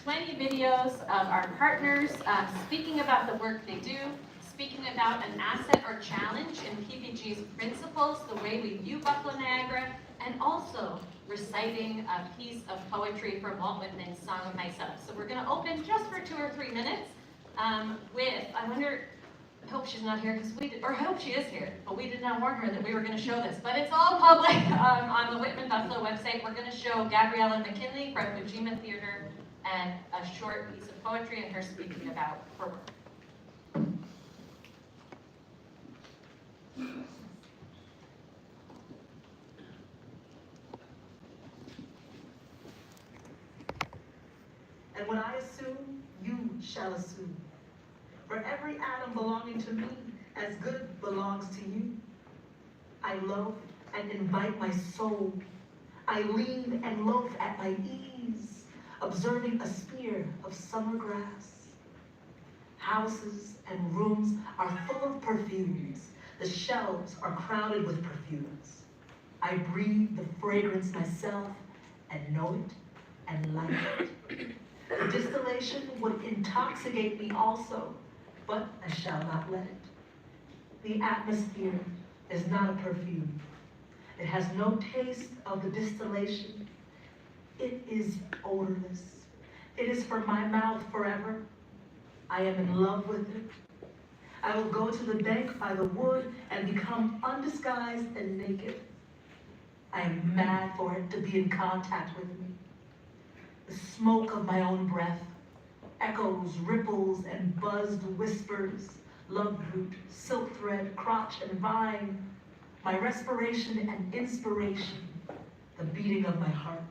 20 videos of our partners speaking about the work they do, speaking about an asset or challenge in PPG's principles, the way we view Buffalo Niagara, and also reciting a piece of poetry from Walt Whitman's Song of Myself. So we're going to open just for 2 or 3 minutes with, I hope she's not here, or I hope she is here, but we did not warn her that we were going to show this. But it's all public on the Whitman Buffalo website. We're going to show Gabriella McKinley from Ujima Theater and a short piece of poetry and her speaking about her work. And what I assume, you shall assume. For every atom belonging to me, as good belongs to you. I love and invite my soul. I lean and loaf at my ease, observing a spear of summer grass. Houses and rooms are full of perfumes. The shelves are crowded with perfumes. I breathe the fragrance myself and know it and like it. The distillation would intoxicate me also, but I shall not let it. The atmosphere is not a perfume. It has no taste of the distillation. It is odorless. It is for my mouth forever. I am in love with it. I will go to the bank by the wood and become undisguised and naked. I am mad for it to be in contact with me. The smoke of my own breath, echoes, ripples, and buzzed whispers, love root, silk thread, crotch, and vine, my respiration and inspiration, the beating of my heart,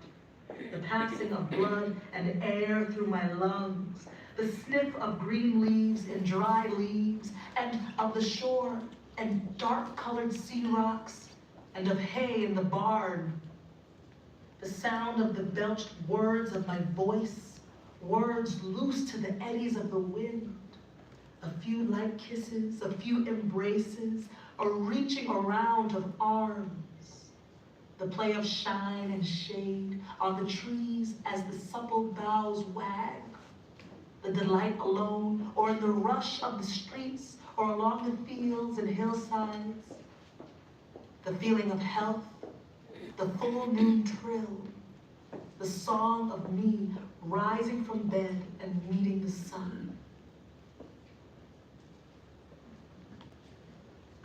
the passing of blood and air through my lungs, the sniff of green leaves and dry leaves, and of the shore and dark-colored sea rocks, and of hay in the barn, the sound of the belched words of my voice, words loose to the eddies of the wind, a few light kisses, a few embraces, a reaching around of arms, the play of shine and shade on the trees as the supple boughs wag, the delight alone or in the rush of the streets or along the fields and hillsides, the feeling of health, the full noon trill, the song of me rising from bed and meeting the sun.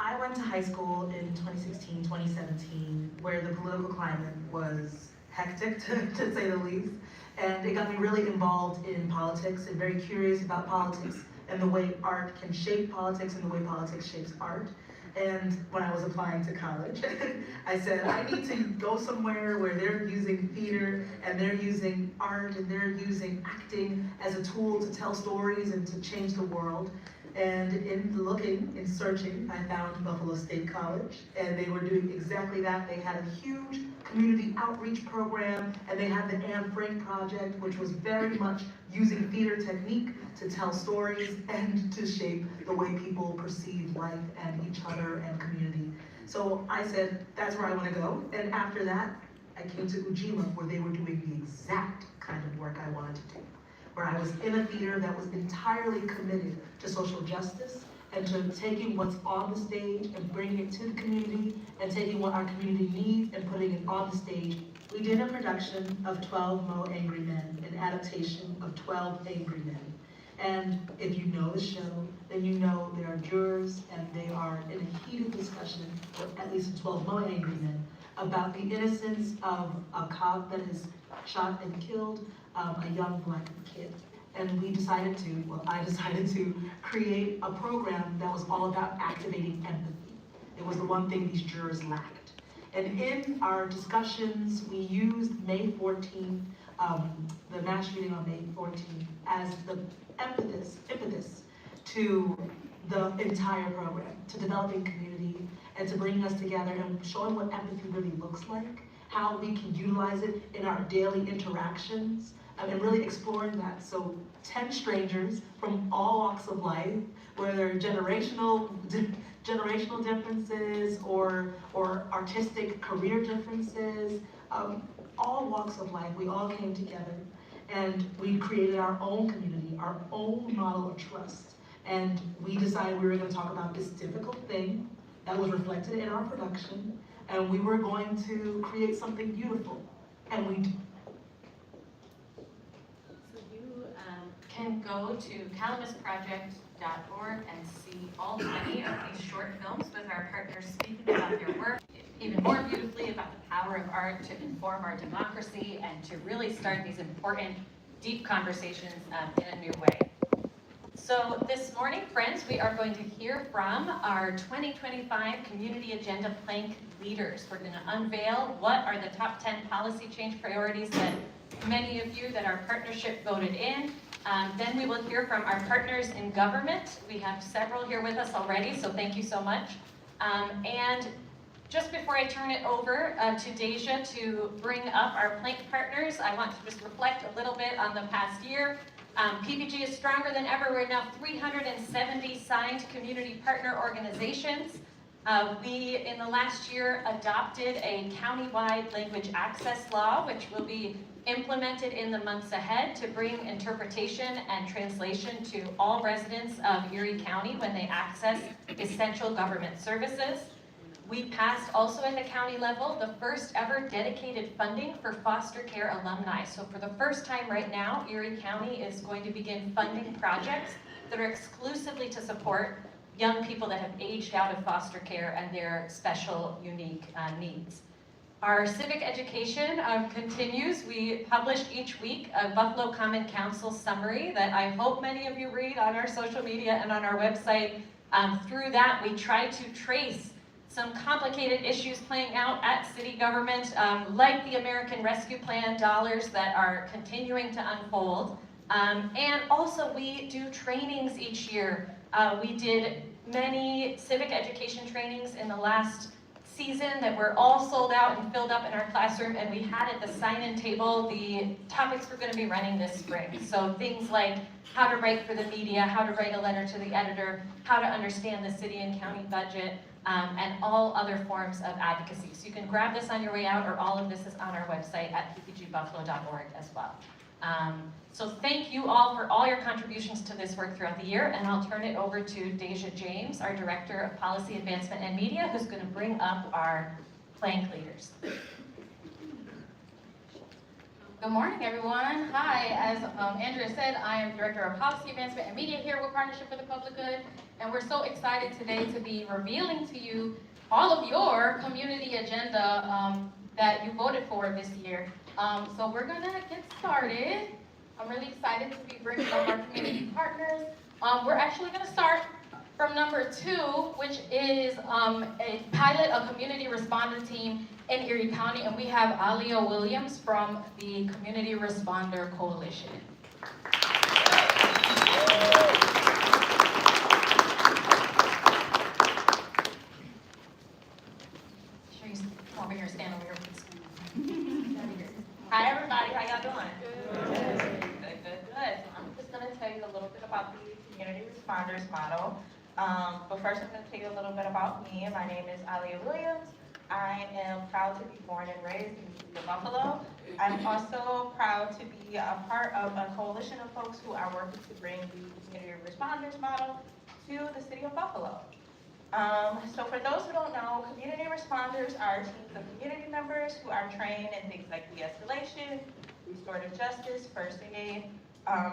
I went to high school in 2016, 2017, where the political climate was hectic, to say the least, and it got me really involved in politics and very curious about politics and the way art can shape politics and the way politics shapes art. And when I was applying to college, I said, I need to go somewhere where they're using theater and they're using art and they're using acting as a tool to tell stories and to change the world. And in searching, I found Buffalo State College, and they were doing exactly that. They had a huge community outreach program, and they had the Anne Frank Project, which was very much using theater technique to tell stories and to shape the way people perceive life and each other and community. So I said, that's where I want to go. And after that, I came to Ujima, where they were doing the exact kind of work I wanted to do, where I was in a theater that was entirely committed to social justice and to taking what's on the stage and bringing it to the community and taking what our community needs and putting it on the stage. We did a production of 12 Mo Angry Men, an adaptation of 12 Angry Men. And if you know the show, then you know there are jurors and they are in a heated discussion, or at least in 12 Mo Angry Men, about the innocence of a cop that has shot and killed a young black kid. And I decided to create a program that was all about activating empathy. It was the one thing these jurors lacked. And in our discussions, we used May 14th, the mass shooting on May 14th, as the impetus to the entire program, to developing community and to bringing us together and showing what empathy really looks like, how we can utilize it in our daily interactions, and really exploring that. So 10 strangers from all walks of life, whether generational differences or artistic career differences, all walks of life, we all came together. And we created our own community, our own model of trust. And we decided we were going to talk about this difficult thing that was reflected in our production, and we were going to create something beautiful. And we So you can go to calamusproject.org and see all 20 of these short films with our partners speaking about their work, even more beautifully about the power of art to inform our democracy and to really start these important, deep conversations in a new way. So this morning, friends, we are going to hear from our 2025 Community Agenda Plank leaders. We're going to unveil what are the top 10 policy change priorities that many of you that our partnership voted in. Then we will hear from our partners in government. We have several here with us already, so thank you so much. And just before I turn it over to Deja to bring up our plank partners, I want to just reflect a little bit on the past year. PPG is stronger than ever. We're now 370 signed community partner organizations. We, in the last year, adopted a countywide language access law, which will be implemented in the months ahead to bring interpretation and translation to all residents of Erie County when they access essential government services. We passed also at the county level the first ever dedicated funding for foster care alumni. So for the first time right now, Erie County is going to begin funding projects that are exclusively to support young people that have aged out of foster care and their special, unique needs. Our civic education continues. We publish each week a Buffalo Common Council summary that I hope many of you read on our social media and on our website. Through that, we try to trace some complicated issues playing out at city government, like the American Rescue Plan dollars that are continuing to unfold. And also we do trainings each year. We did many civic education trainings in the last season that were all sold out and filled up in our classroom, and we had at the sign-in table the topics we're going to be running this spring. So things like how to write for the media, how to write a letter to the editor, how to understand the city and county budget, and all other forms of advocacy. So you can grab this on your way out, or all of this is on our website at ppgbuffalo.org as well. So thank you all for all your contributions to this work throughout the year, and I'll turn it over to Deja James, our Director of Policy Advancement and Media, who's going to bring up our plank leaders. Good morning, everyone. Hi, as Andrea said, I am Director of Policy Advancement and Media here with Partnership for the Public Good, and we're so excited today to be revealing to you all of your community agenda that you voted for this year. So we're gonna get started. I'm really excited to be bringing up our community partners. We're actually gonna start from number 2, which is a pilot, a community responder team in Erie County, and we have Alia Williams from the Community Responder Coalition. She's over here, stand over here, please. Hi everybody, how y'all doing? Good. So I'm just going to tell you a little bit about the Community Responders model. But first I'm going to tell you a little bit about me. My name is Alia Williams. I am proud to be born and raised in the city of Buffalo. I'm also proud to be a part of a coalition of folks who are working to bring the Community Responders model to the city of Buffalo. So for those who don't know, community responders are teams of community members who are trained in things like de-escalation, restorative justice, first aid,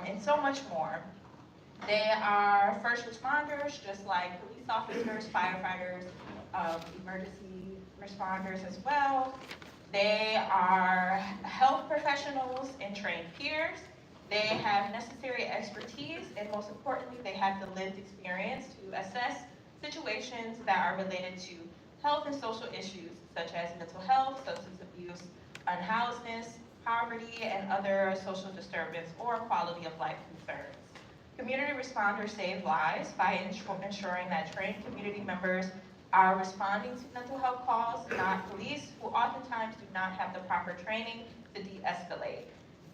and so much more. They are first responders, just like police officers, firefighters, emergency responders as well. They are health professionals and trained peers. They have necessary expertise, and most importantly, they have the lived experience to assess situations that are related to health and social issues such as mental health, substance abuse, unhousedness, poverty, and other social disturbance or quality of life concerns. Community responders save lives by ensuring that trained community members are responding to mental health calls, not police, who oftentimes do not have the proper training to de-escalate.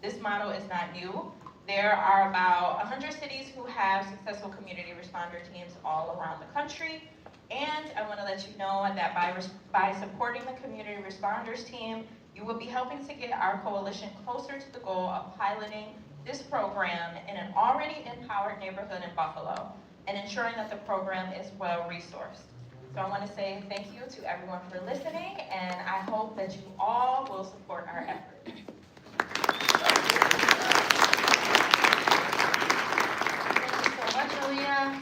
This model is not new. There are about 100 cities who have successful community responder teams all around the country. And I want to let you know that by supporting the community responders team, You will be helping to get our coalition closer to the goal of piloting this program in an already empowered neighborhood in Buffalo and ensuring that the program is well-resourced. So I want to say thank you to everyone for listening, and I hope that you all will support our effort. Thank you so much, Aaliyah.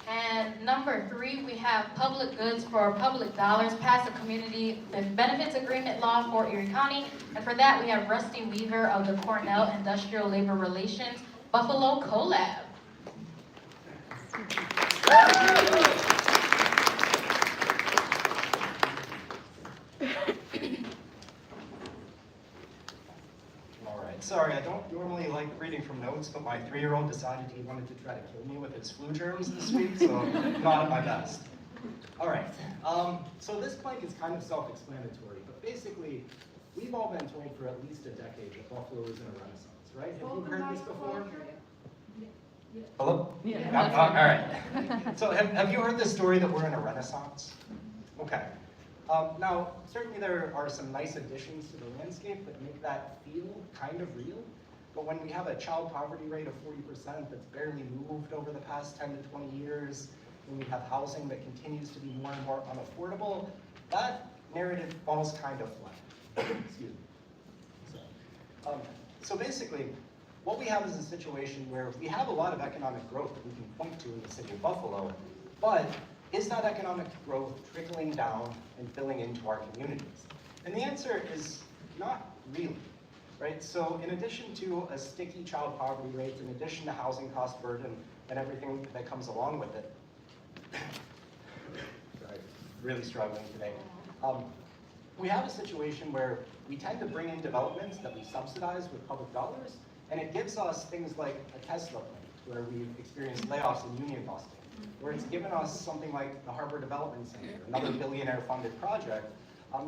And number 3, we have public goods for public dollars, pass a community benefits agreement law for Erie County. And for that, we have Rusty Weaver of the Cornell Industrial Labor Relations Buffalo Collab. Sorry, I don't normally like reading from notes, but my 3-year-old decided he wanted to try to kill me with his flu germs this week, so not at my best. All right, so this plank is kind of self-explanatory, but basically, we've all been told for at least a decade that Buffalo is in a renaissance, right? Have you heard this before? Hello? Yeah. All right. So have you heard this story that we're in a renaissance? Okay. Now, certainly there are some nice additions to the landscape that make that feel kind of real, but when we have a child poverty rate of 40% that's barely moved over the past 10 to 20 years, when we have housing that continues to be more and more unaffordable, that narrative falls kind of flat. Excuse me. So basically, what we have is a situation where we have a lot of economic growth that we can point to in the city of Buffalo, but is that economic growth trickling down and filling into our communities? And the answer is not really, right? So in addition to a sticky child poverty rate, in addition to housing cost burden and everything that comes along with it, sorry, really struggling today. We have a situation where we tend to bring in developments that we subsidize with public dollars, and it gives us things like a Tesla plant, where we've experienced layoffs in union busting, where it's given us something like the Harbor Development Center, another billionaire-funded project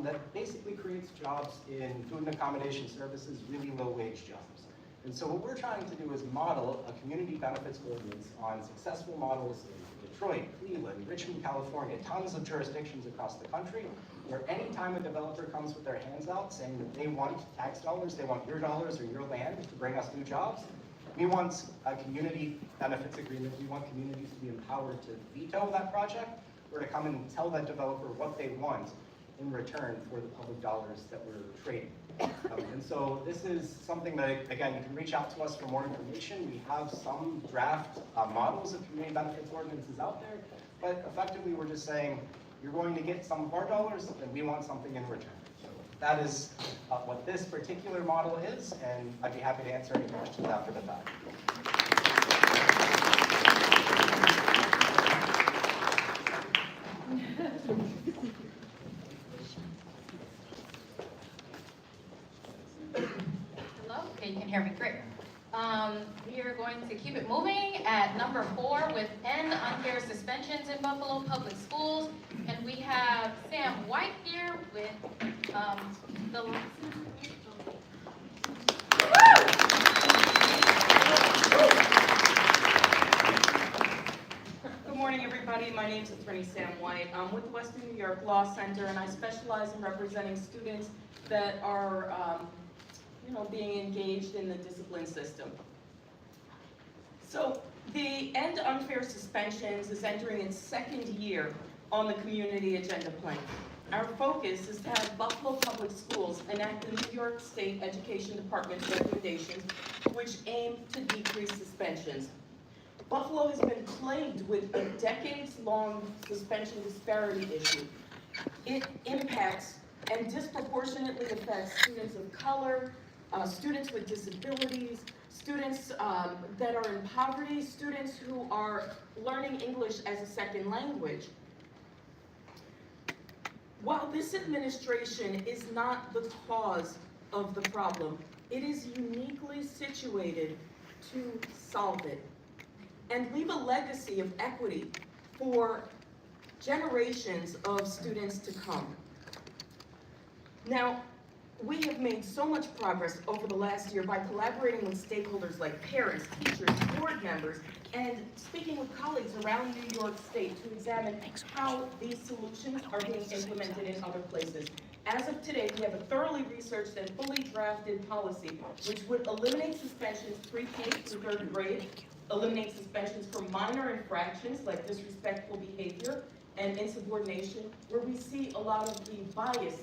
that basically creates jobs in food and accommodation services, really low-wage jobs. And so what we're trying to do is model a community benefits ordinance on successful models in Detroit, Cleveland, Richmond, California, tons of jurisdictions across the country, where anytime a developer comes with their hands out saying that they want tax dollars, they want your dollars or your land to bring us new jobs, we want a community benefits agreement. We want communities to be empowered to veto that project or to come and tell that developer what they want in return for the public dollars that we're trading. And so this is something that, again, you can reach out to us for more information. We have some draft models of community benefits ordinances out there, but effectively we're just saying, you're going to get some of our dollars and we want something in return. So that is what this particular model is, and I'd be happy to answer any questions after the fact. Hello? Okay, you can hear me, great. We are going to keep it moving at number 4 with end unfair suspensions in Buffalo Public Schools. And we have Sam White here with the... Good morning, everybody. My name is Attorney Sam White. I'm with the Western New York Law Center, and I specialize in representing students that are being engaged in the discipline system. So the End Unfair Suspensions is entering its 2nd year on the community agenda plan. Our focus is to have Buffalo Public Schools enact the New York State Education Department's recommendations, which aim to decrease suspensions. Buffalo has been plagued with a decades-long suspension disparity issue. It impacts and disproportionately affects students of color, students with disabilities, students that are in poverty, students who are learning English as a second language. While this administration is not the cause of the problem, it is uniquely situated to solve it and leave a legacy of equity for generations of students to come. Now, we have made so much progress over the last year by collaborating with stakeholders like parents, teachers, board members, and speaking with colleagues around New York State to examine how these solutions are being implemented in other places. As of today, we have a thoroughly researched and fully drafted policy which would eliminate suspensions pre-K through third grade, eliminate suspensions for minor infractions like disrespectful behavior and insubordination, where we see a lot of the bias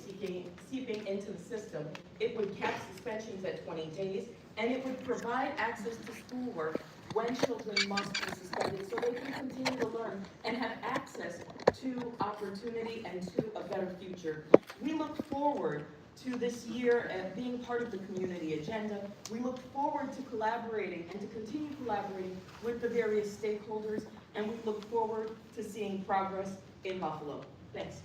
seeping into the system. It would cap suspensions at 20 days, and it would provide access to schoolwork when children must be suspended so they can continue to learn and have access to opportunity and to a better future. We look forward to this year being part of the community agenda. We look forward to collaborating and to continue collaborating with the various stakeholders, and we look forward to seeing progress in Buffalo. Thanks.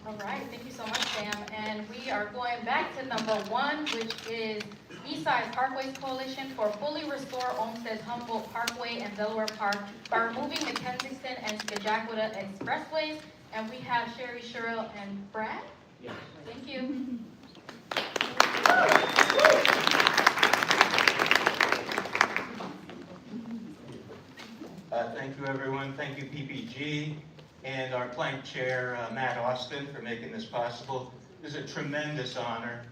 All right, thank you so much, Sam. And we are going back to number 1, which is Eastside Parkways Coalition for fully restore Olmsted's Humboldt Parkway and Delaware Park by removing the Kensington and Scajaquada expressways. And we have Sherry, Cheryl, and Brad. Yes. Thank you. Thank you, everyone. Thank you, PPG, and our plank chair, Matt Austin, for making this possible. This is a tremendous honor.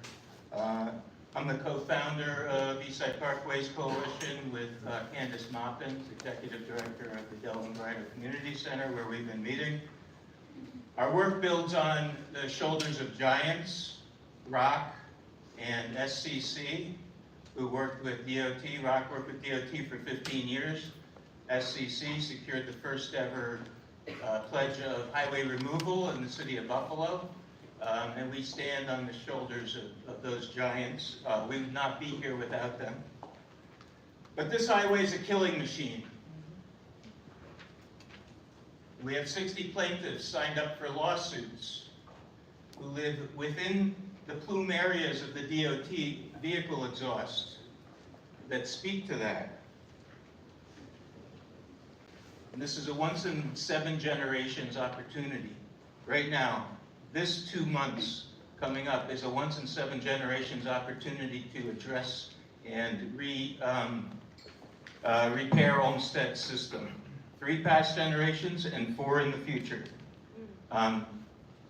I'm the co-founder of Eastside Parkways Coalition with Candace Moppins, Executive Director of the Delaware Grider Community Center, where we've been meeting. Our work builds on the shoulders of giants, ROC and SCC, who worked with DOT. ROC worked with DOT for 15 years. SCC secured the first ever pledge of highway removal in the city of Buffalo. And we stand on the shoulders of those giants. We would not be here without them. But this highway is a killing machine. We have 60 plaintiffs signed up for lawsuits who live within the plume areas of the DOT vehicle exhaust that speak to that. And this is a once in 7 generations opportunity. Right now, this 2 months coming up is a once in 7 generations opportunity to address and repair Olmsted's system. 3 past generations and 4 in the future.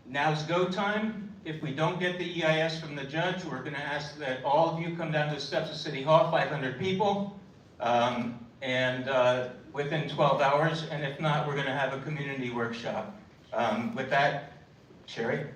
Now's go time. If we don't get the EIS from the judge, we're going to ask that all of you come down to the steps of City Hall, 500 people, within 12 hours, and if not, we're going to have a community workshop. With that, Sherry?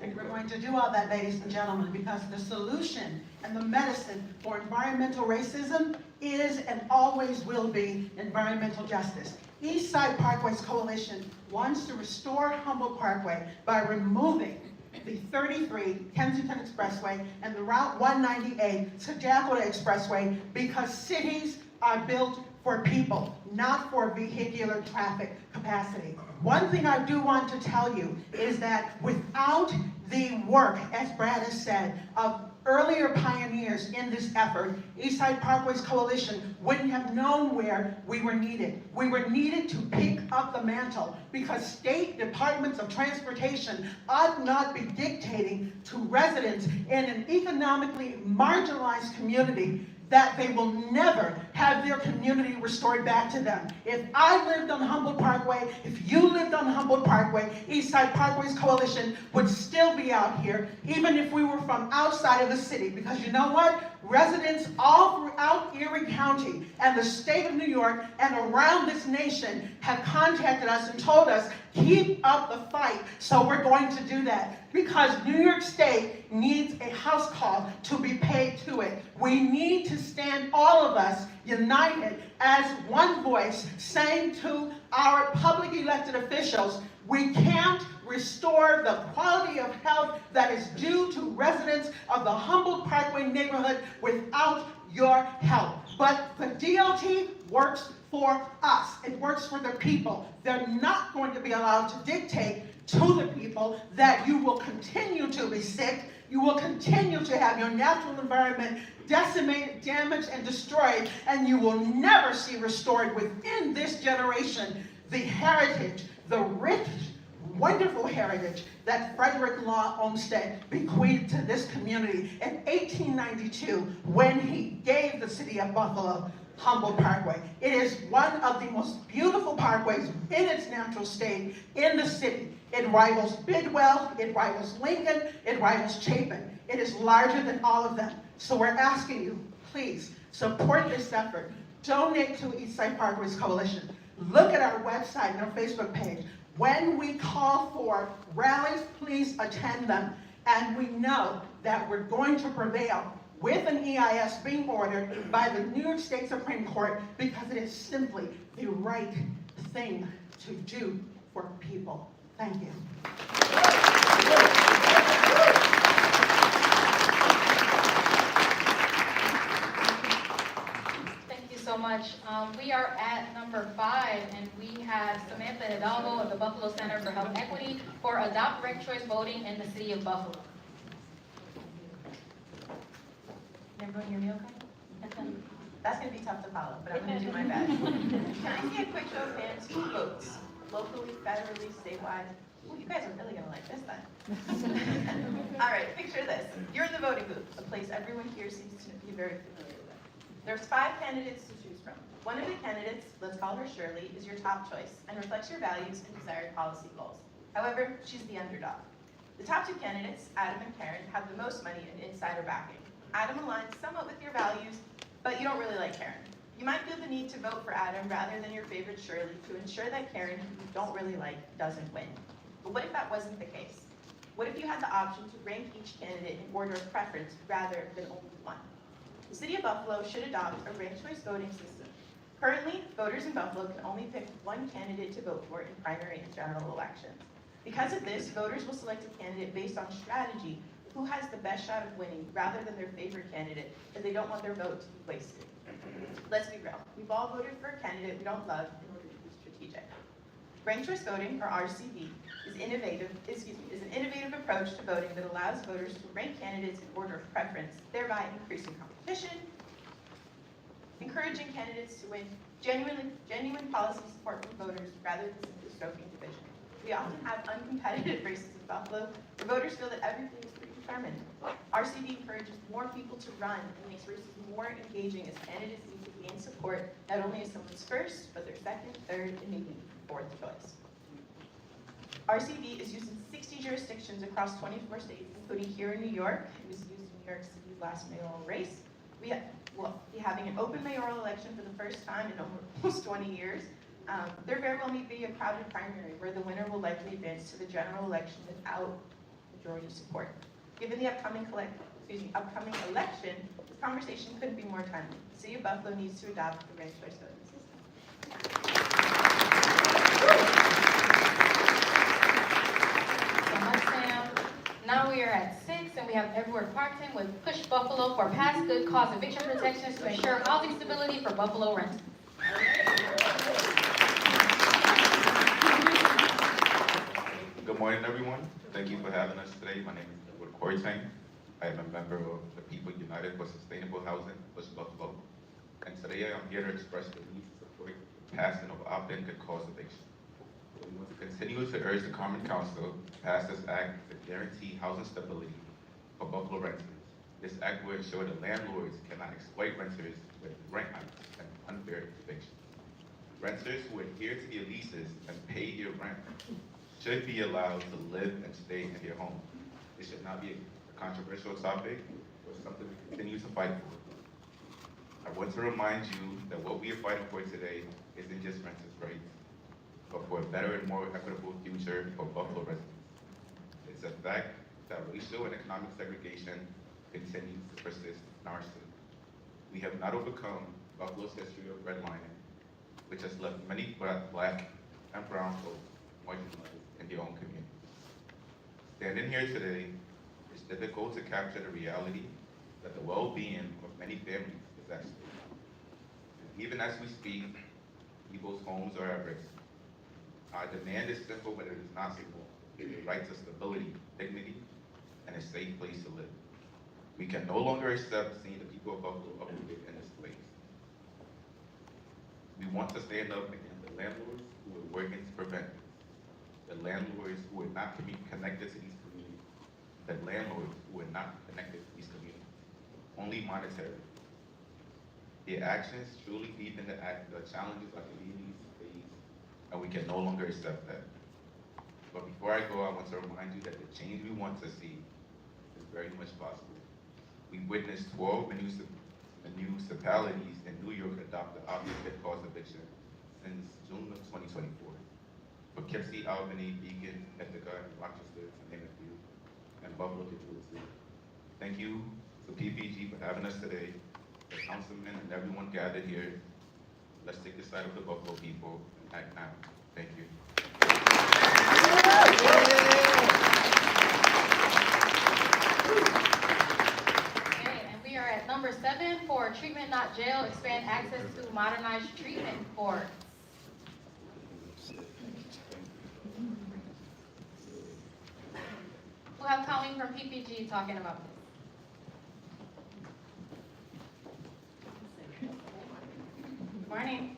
And we're going to do all that, ladies and gentlemen, because the solution and the medicine for environmental racism is and always will be environmental justice. Eastside Parkways Coalition wants to restore Humboldt Parkway by removing the 33 Kensington Expressway and the Route 198 Scajaquada Expressway because cities are built for people, not for vehicular traffic capacity. One thing I do want to tell you is that without the work, as Brad has said, of earlier pioneers in this effort, Eastside Parkways Coalition wouldn't have known where we were needed. We were needed to pick up the mantle because state departments of transportation ought not be dictating to residents in an economically marginalized community that they will never have their community restored back to them. If I lived on Humboldt Parkway, if you lived on Humboldt Parkway, Eastside Parkways Coalition would still be out here, even if we were from outside of the city, because you know what? Residents all throughout Erie County and the state of New York and around this nation have contacted us and told us, keep up the fight. So we're going to do that because New York State needs a house call to be paid to it. We need to stand, all of us, united as one voice, saying to our public elected officials, we can't restore the quality of health that is due to residents of the Humboldt Parkway neighborhood without your help. But the DOT works for us. It works for the people. They're not going to be allowed to dictate to the people that you will continue to be sick, you will continue to have your natural environment decimated, damaged, and destroyed, and you will never see restored within this generation the heritage, the rich, wonderful heritage that Frederick Law Olmsted bequeathed to this community in 1892 when he gave the city of Buffalo Humboldt Parkway. It is one of the most beautiful parkways in its natural state in the city. It rivals Bidwell, it rivals Lincoln, it rivals Chapin. It is larger than all of them. So we're asking you, please, support this effort. Donate to Eastside Parkways Coalition. Look at our website and our Facebook page. When we call for rallies, please attend them. And we know that we're going to prevail with an EIS being ordered by the New York State Supreme Court because it is simply the right thing to do for people. Thank you. Thank you so much. We are at number 5, and we have Samantha Hidalgo of the Buffalo Center for Health Equity for Adopt Ranked Choice Voting in the City of Buffalo. Can everyone hear me okay? That's gonna be tough to follow, but I'm gonna do my best. Can I see a quick show of hands who votes? Locally, federally, statewide? Oh, you guys are really gonna like this then. All right, picture this. You're in the voting booth, a place everyone here seems to be very familiar with. There's 5 candidates to choose from. One of the candidates, let's call her Shirley, is your top choice and reflects your values and desired policy goals. However, she's the underdog. The top 2 candidates, Adam and Karen, have the most money and insider backing. Adam aligns somewhat with your values, but you don't really like Karen. You might feel the need to vote for Adam rather than your favorite Shirley to ensure that Karen, who you don't really like, doesn't win. But what if that wasn't the case? What if you had the option to rank each candidate in order of preference rather than only one? The City of Buffalo should adopt a ranked choice voting system. Currently, voters in Buffalo can only pick one candidate to vote for in primary and general elections. Because of this, voters will select a candidate based on strategy, who has the best shot of winning rather than their favorite candidate, as they don't want their vote to be wasted. Let's be real. We've all voted for a candidate we don't love in order to be strategic. Ranked choice voting, or RCV, is an innovative approach to voting that allows voters to rank candidates in order of preference, thereby increasing competition, encouraging candidates to win genuine policy support from voters rather than simply stoking division. We often have uncompetitive races in Buffalo where voters feel that everything is predetermined. RCV encourages more people to run and makes races more engaging as candidates need to gain support not only as someone's first, but their second, third, and maybe fourth choice. RCV is used in 60 jurisdictions across 24 states, including here in New York. It was used in New York City's last mayoral race. We'll be having an open mayoral election for the first time in almost 20 years. There very well may be a crowded primary where the winner will likely advance to the general election without majority support. Given the upcoming election, this conversation couldn't be more timely. The City of Buffalo needs to adopt the ranked choice voting system. So much, Sam. Now we are at 6, and we have Edward Parkton with Push Buffalo for past good cause eviction protections to ensure housing stability for Buffalo renters. Good morning, everyone. Thank you for having us today. My name is Edward Parkton. I am a member of the People United for Sustainable Housing, Push Buffalo. And today I'm here to express the need to support the passing of opt-in good cause eviction. We want to continue to urge the Common Council to pass this act to guarantee housing stability for Buffalo renters. This act will ensure that landlords cannot exploit renters with rent hikes and unfair evictions. Renters who adhere to their leases and pay their rent should be allowed to live and stay in their home. This should not be a controversial topic or something we continue to fight for. I want to remind you that what we are fighting for today isn't just renters' rights, but for a better and more equitable future for Buffalo residents. It's a fact that racial and economic segregation continues to persist in our city. We have not overcome Buffalo's history of redlining, which has left many Black and brown folks marginalized in their own communities. Standing here today, it's difficult to capture the reality that the well-being of many families is at stake. And even as we speak, people's homes are at risk. Our demand is simple, but it is not simple. It is the right to stability, dignity, and a safe place to live. We can no longer accept seeing the people of Buffalo uprooted in this place. We want to stand up against the landlords who are working to prevent this. The landlords who are not connected to these communities. The landlords who are not connected to these communities. Only monetarily. Their actions truly deepen the challenges our communities face, and we can no longer accept that. But before I go, I want to remind you that the change we want to see is very much possible. We witnessed 12 municipalities in New York adopt the opposite cause eviction since June of 2024. Poughkeepsie, Albany, Beacon, Ithaca, Rochester, to name a few, and Buffalo can do it too. Thank you to PPG for having us today, the councilmen and everyone gathered here. Let's take the side of the Buffalo people and act now. Thank you. Okay, and we are at number 7 for treatment not jail, expand access to modernized treatment courts. We'll have Colleen from PPG talking about this. Morning.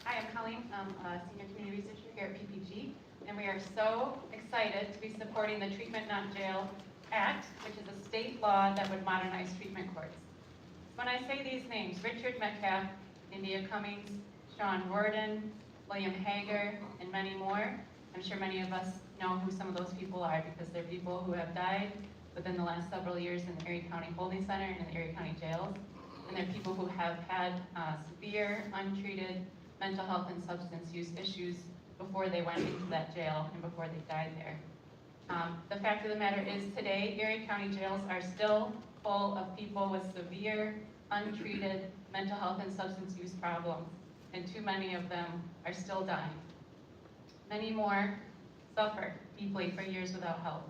Hi, I'm Colleen. I'm a senior community researcher here at PPG, and we are so excited to be supporting the Treatment Not Jail Act, which is a state law that would modernize treatment courts. When I say these names, Richard Metcalf, India Cummings, Sean Worden, William Hager, and many more, I'm sure many of us know who some of those people are because they're people who have died within the last several years in the Erie County Holding Center and in the Erie County jails. And they're people who have had severe, untreated mental health and substance use issues before they went into that jail and before they died there. The fact of the matter is today, Erie County jails are still full of people with severe, untreated mental health and substance use problems, and too many of them are still dying. Many more suffer deeply for years without help.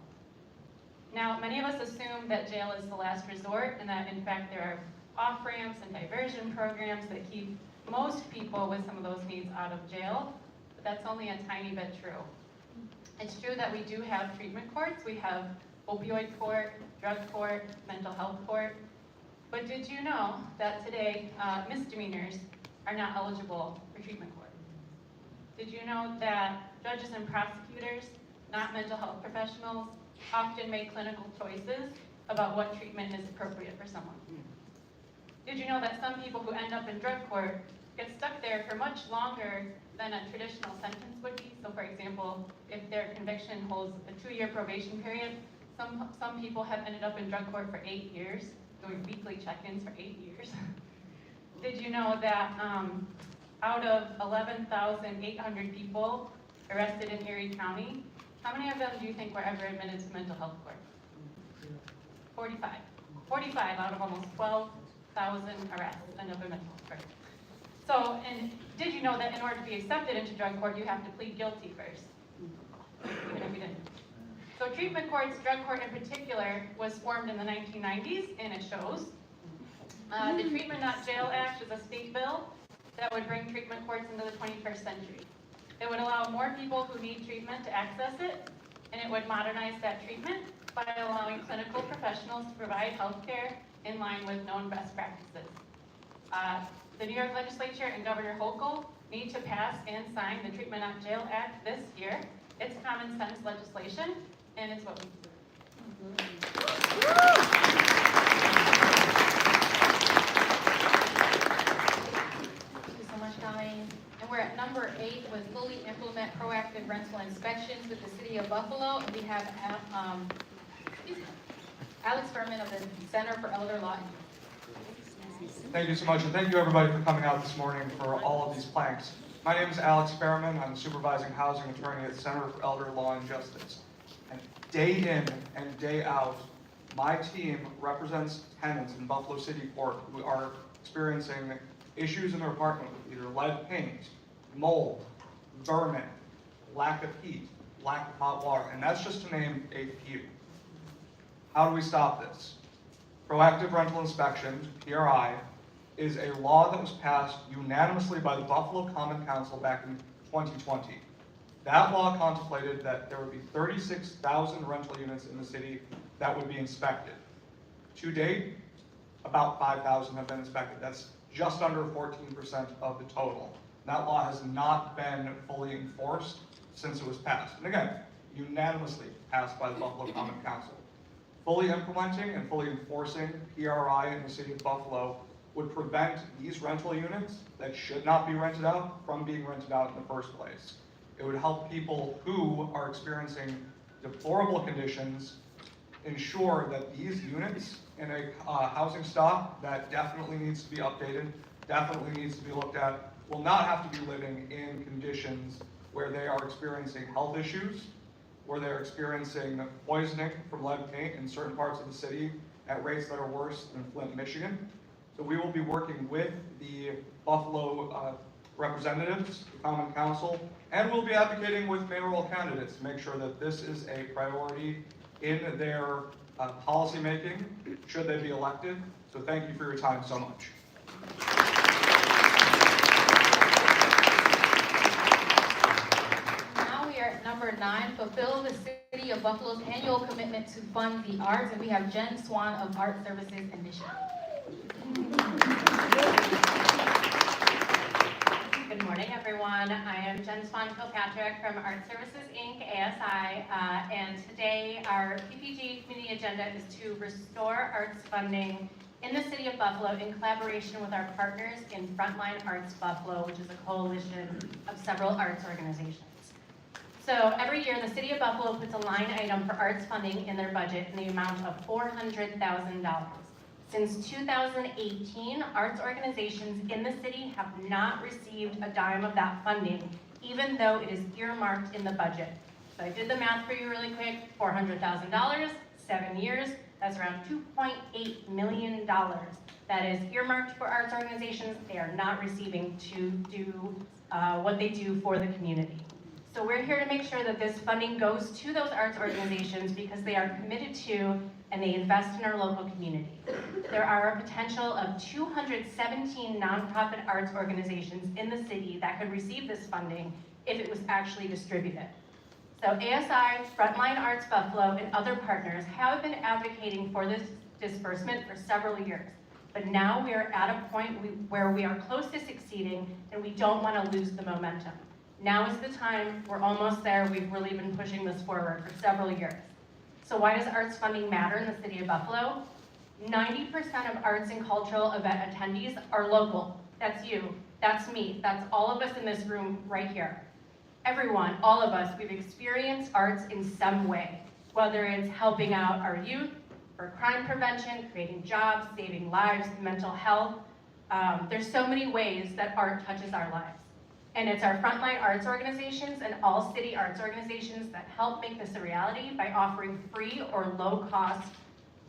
Now, many of us assume that jail is the last resort and that in fact there are off-ramps and diversion programs that keep most people with some of those needs out of jail, but that's only a tiny bit true. It's true that we do have treatment courts. We have opioid court, drug court, mental health court, but did you know that today misdemeanors are not eligible for treatment court? Did you know that judges and prosecutors, not mental health professionals, often make clinical choices about what treatment is appropriate for someone? Did you know that some people who end up in drug court get stuck there for much longer than a traditional sentence would be? So for example, if their conviction holds a 2-year probation period, some people have ended up in drug court for 8 years, doing weekly check-ins for 8 years. Did you know that out of 11,800 people arrested in Erie County, how many of them do you think were ever admitted to mental health court? 45. 45 out of almost 12,000 arrests end up in mental health court. So, and did you know that in order to be accepted into drug court, you have to plead guilty first? Even if you didn't. So treatment courts, drug court in particular, was formed in the 1990s, and it shows. The Treatment Not Jail Act is a state bill that would bring treatment courts into the 21st century. It would allow more people who need treatment to access it, and it would modernize that treatment by allowing clinical professionals to provide health care in line with known best practices. The New York Legislature and Governor Hochul need to pass and sign the Treatment Not Jail Act this year. It's common sense legislation, and it's what we do. Thank you so much, Colleen. And we're at number 8 with fully implement proactive rental inspections with the City of Buffalo. And we have Alex Furman of the Center for Elder Law. Thank you so much, and thank you everybody for coming out this morning for all of these planks. My name is Alex Fairman. I'm the supervising housing attorney at the Center for Elder Law and Justice. And day in and day out, my team represents tenants in Buffalo City Court who are experiencing issues in their apartment with either lead paint, mold, vermin, lack of heat, lack of hot water, and that's just to name a few. How do we stop this? Proactive rental inspection, PRI, is a law that was passed unanimously by the Buffalo Common Council back in 2020. That law contemplated that there would be 36,000 rental units in the city that would be inspected. To date, about 5,000 have been inspected. That's just under 14% of the total. That law has not been fully enforced since it was passed. And again, unanimously passed by the Buffalo Common Council. Fully implementing and fully enforcing PRI in the city of Buffalo would prevent these rental units that should not be rented out from being rented out in the first place. It would help people who are experiencing deplorable conditions ensure that these units in a housing stock that definitely needs to be updated, definitely needs to be looked at, will not have to be living in conditions where they are experiencing health issues, where they're experiencing poisoning from lead paint in certain parts of the city at rates that are worse than Flint, Michigan. So we will be working with the Buffalo representatives, the Common Council, and we'll be advocating with mayoral candidates to make sure that this is a priority in their policy making, should they be elected. So thank you for your time so much. Now we are at number 9, fulfill the City of Buffalo's annual commitment to fund the arts, and we have Jen Swan of Art Services Initiative. Good morning, everyone. I am Jen Swan Kilpatrick from Art Services Inc., ASI, and today our PPG community agenda is to restore arts funding in the city of Buffalo in collaboration with our partners in Frontline Arts Buffalo, which is a coalition of several arts organizations. So every year, the city of Buffalo puts a line item for arts funding in their budget in the amount of $400,000. Since 2018, arts organizations in the city have not received a dime of that funding, even though it is earmarked in the budget. So I did the math for you really quick, $400,000, 7 years, that's around $2.8 million that is earmarked for arts organizations. They are not receiving to do what they do for the community. So we're here to make sure that this funding goes to those arts organizations because they are committed to and they invest in our local community. There are a potential of 217 nonprofit arts organizations in the city that could receive this funding if it was actually distributed. So ASI, Frontline Arts Buffalo, and other partners have been advocating for this disbursement for several years. But now we are at a point where we are close to succeeding and we don't want to lose the momentum. Now is the time, we're almost there, we've really been pushing this forward for several years. So why does arts funding matter in the city of Buffalo? 90% of arts and cultural event attendees are local. That's you, that's me, that's all of us in this room right here. Everyone, all of us, we've experienced arts in some way, whether it's helping out our youth, for crime prevention, creating jobs, saving lives, mental health. There's so many ways that art touches our lives. And it's our frontline arts organizations and all city arts organizations that help make this a reality by offering free or low-cost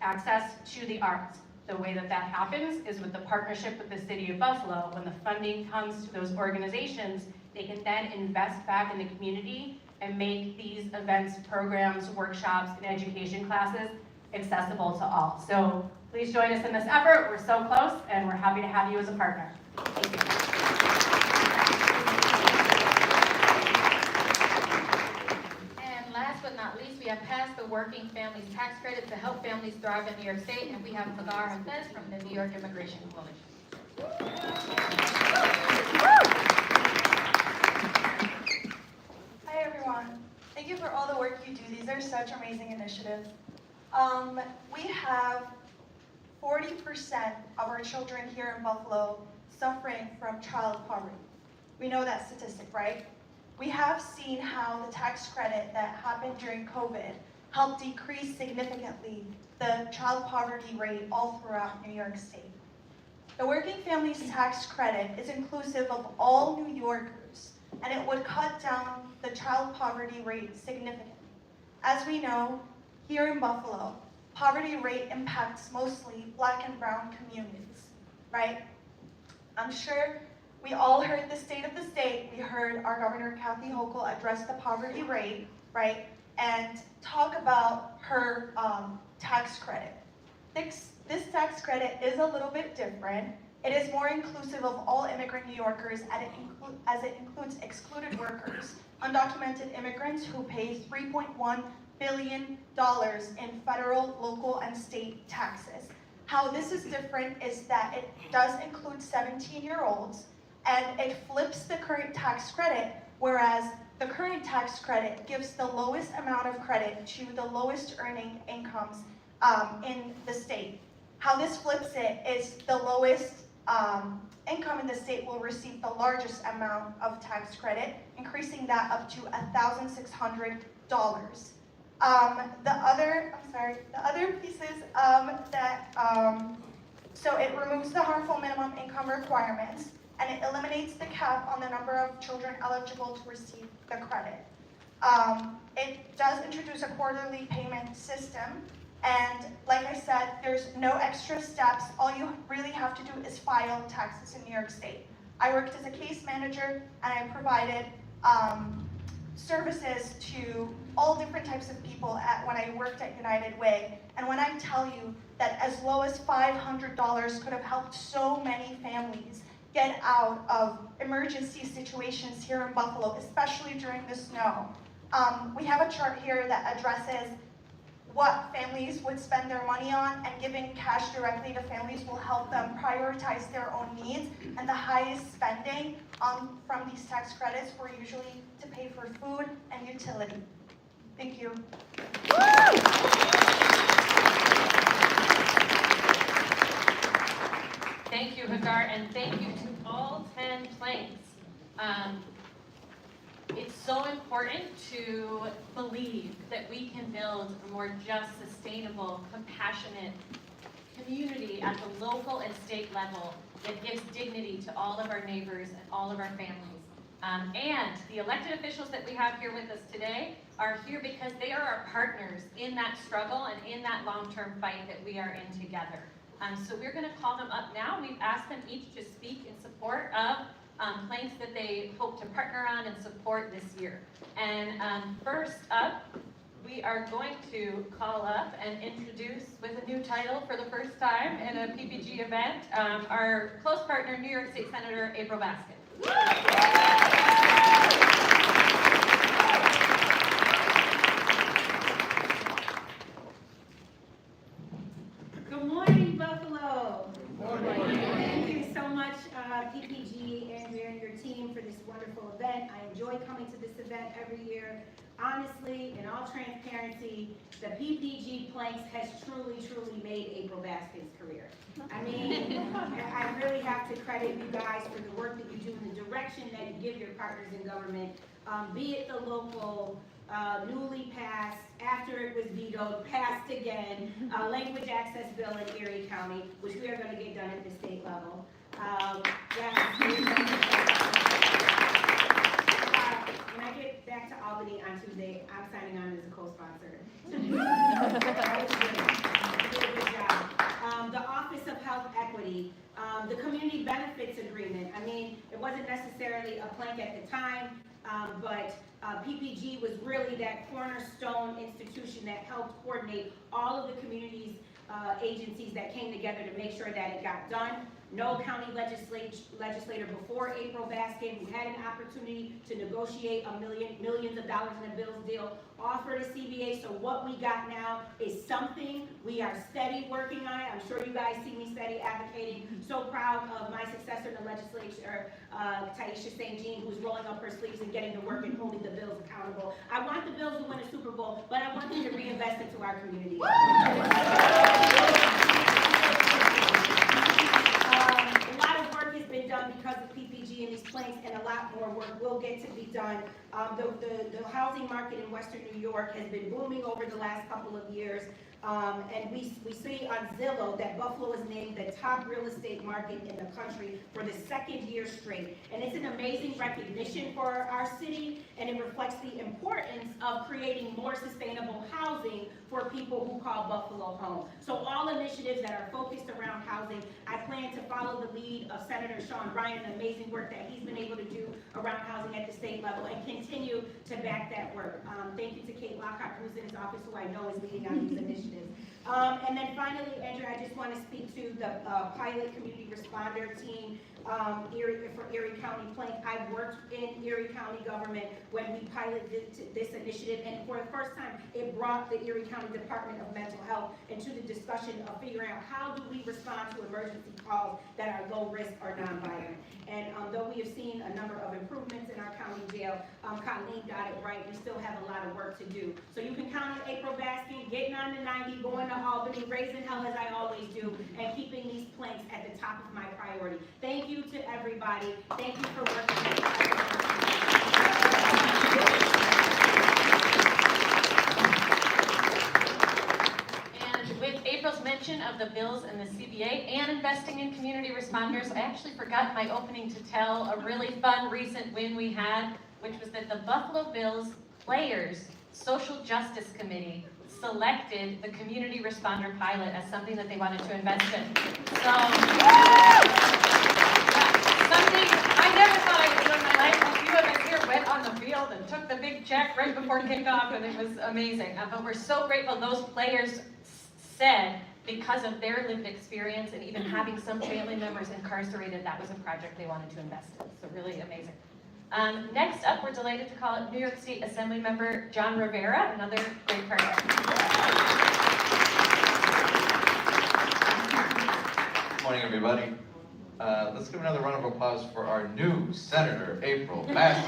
access to the arts. The way that that happens is with the partnership with the city of Buffalo. When the funding comes to those organizations, they can then invest back in the community and make these events, programs, workshops, and education classes accessible to all. So please join us in this effort. We're so close, and we're happy to have you as a partner. Thank you. Last but not least, we have passed the Working Families Tax Credit to help families thrive in New York State, and we have Pagar Hafez from the New York Immigration Coalition. Hi everyone. Thank you for all the work you do. These are such amazing initiatives. We have 40% of our children here in Buffalo suffering from child poverty. We know that statistic, right? We have seen how the tax credit that happened during COVID helped decrease significantly the child poverty rate all throughout New York State. The Working Families Tax Credit is inclusive of all New Yorkers, and it would cut down the child poverty rate significantly. As we know, here in Buffalo, poverty rate impacts mostly Black and brown communities, right? I'm sure we all heard the state of the state. We heard our Governor Kathy Hochul address the poverty rate, right? And talk about her tax credit. This tax credit is a little bit different. It is more inclusive of all immigrant New Yorkers as it includes excluded workers, undocumented immigrants who pay $3.1 billion in federal, local, and state taxes. How this is different is that it does include 17-year-olds, and it flips the current tax credit, whereas the current tax credit gives the lowest amount of credit to the lowest earning incomes in the state. How this flips it is the lowest income in the state will receive the largest amount of tax credit, increasing that up to $1,600. The other pieces so it removes the harmful minimum income requirements, and it eliminates the cap on the number of children eligible to receive the credit. It does introduce a quarterly payment system, and like I said, there's no extra steps. All you really have to do is file taxes in New York State. I worked as a case manager, and I provided services to all different types of people when I worked at United Way. And when I tell you that as low as $500 could have helped so many families get out of emergency situations here in Buffalo, especially during the snow. We have a chart here that addresses what families would spend their money on, and giving cash directly to families will help them prioritize their own needs. And the highest spending from these tax credits were usually to pay for food and utility. Thank you. Thank you, Hagar, and thank you to all 10 planks. It's so important to believe that we can build a more just, sustainable, compassionate community at the local and state level that gives dignity to all of our neighbors and all of our families. And the elected officials that we have here with us today are here because they are our partners in that struggle and in that long-term fight that we are in together. So we're going to call them up now. We've asked them each to speak in support of planks that they hope to partner on and support this year. And first up, we are going to call up and introduce, with a new title for the first time in a PPG event, our close partner, New York State Senator April Baskin. Good morning, Buffalo. Good morning. Thank you so much, PPG, Andrea, and your team for this wonderful event. I enjoy coming to this event every year. Honestly, in all transparency, the PPG planks has truly, truly made April Baskin's career. I mean, I really have to credit you guys for the work that you do and the direction that you give your partners in government, be it the local, newly passed, after it was vetoed, passed again, language access bill in Erie County, which we are going to get done at the state level. When I get back to Albany on Tuesday, I'm signing on as a co-sponsor. That was good. You did a good job. The Office of Health Equity, the Community Benefits Agreement. I mean, it wasn't necessarily a plank at the time, but PPG was really that cornerstone institution that helped coordinate all of the community's agencies that came together to make sure that it got done. No county legislator before April Baskin, who had an opportunity to negotiate millions of dollars in a bills deal, offered a CBA. So what we got now is something. We are steady working on it. I'm sure you guys see me steady advocating. So proud of my successor in the legislature, Taisha St. Jean, who's rolling up her sleeves and getting to work and holding the bills accountable. I want the Bills to win a Super Bowl, but I want them to reinvest into our community. A lot of work has been done because of PPG and these planks, and a lot more work will get to be done. The housing market in Western New York has been booming over the last couple of years. And we see on Zillow that Buffalo is named the top real estate market in the country for the second year straight. And it's an amazing recognition for our city, and it reflects the importance of creating more sustainable housing for people who call Buffalo home. So all initiatives that are focused around housing, I plan to follow the lead of Senator Sean Ryan, and amazing work that he's been able to do around housing at the state level, and continue to back that work. Thank you to Kate Lockhart, who's in his office, who I know is leading on these initiatives. And then finally, Andrew, I just want to speak to the pilot community responder team for Erie County Plank. I worked in Erie County government when we piloted this initiative, and for the first time, it brought the Erie County Department of Mental Health into the discussion of figuring out how do we respond to emergency calls that are low risk or nonviolent. And though we have seen a number of improvements in our county jail, Colleen got it right, we still have a lot of work to do. So you can count on April Baskin getting on the 90, going to Albany, raising hell as I always do, and keeping these planks at the top of my priority. Thank you to everybody. Thank you for working with And with April's mention of the bills and the CBA and investing in community responders, I actually forgot in my opening to tell a really fun recent win we had, which was that the Buffalo Bills Players Social Justice Committee selected the community responder pilot as something that they wanted to invest in. So, something I never thought I would do in my life. A few of us here went on the field and took the big check right before kickoff, and it was amazing. But we're so grateful those players said, because of their lived experience and even having some family members incarcerated, that was a project they wanted to invest in. So really amazing. Next up, we're delighted to call New York State Assembly Member John Rivera, another great partner. Good morning, everybody. Let's give another round of applause for our new Senator, April Massey.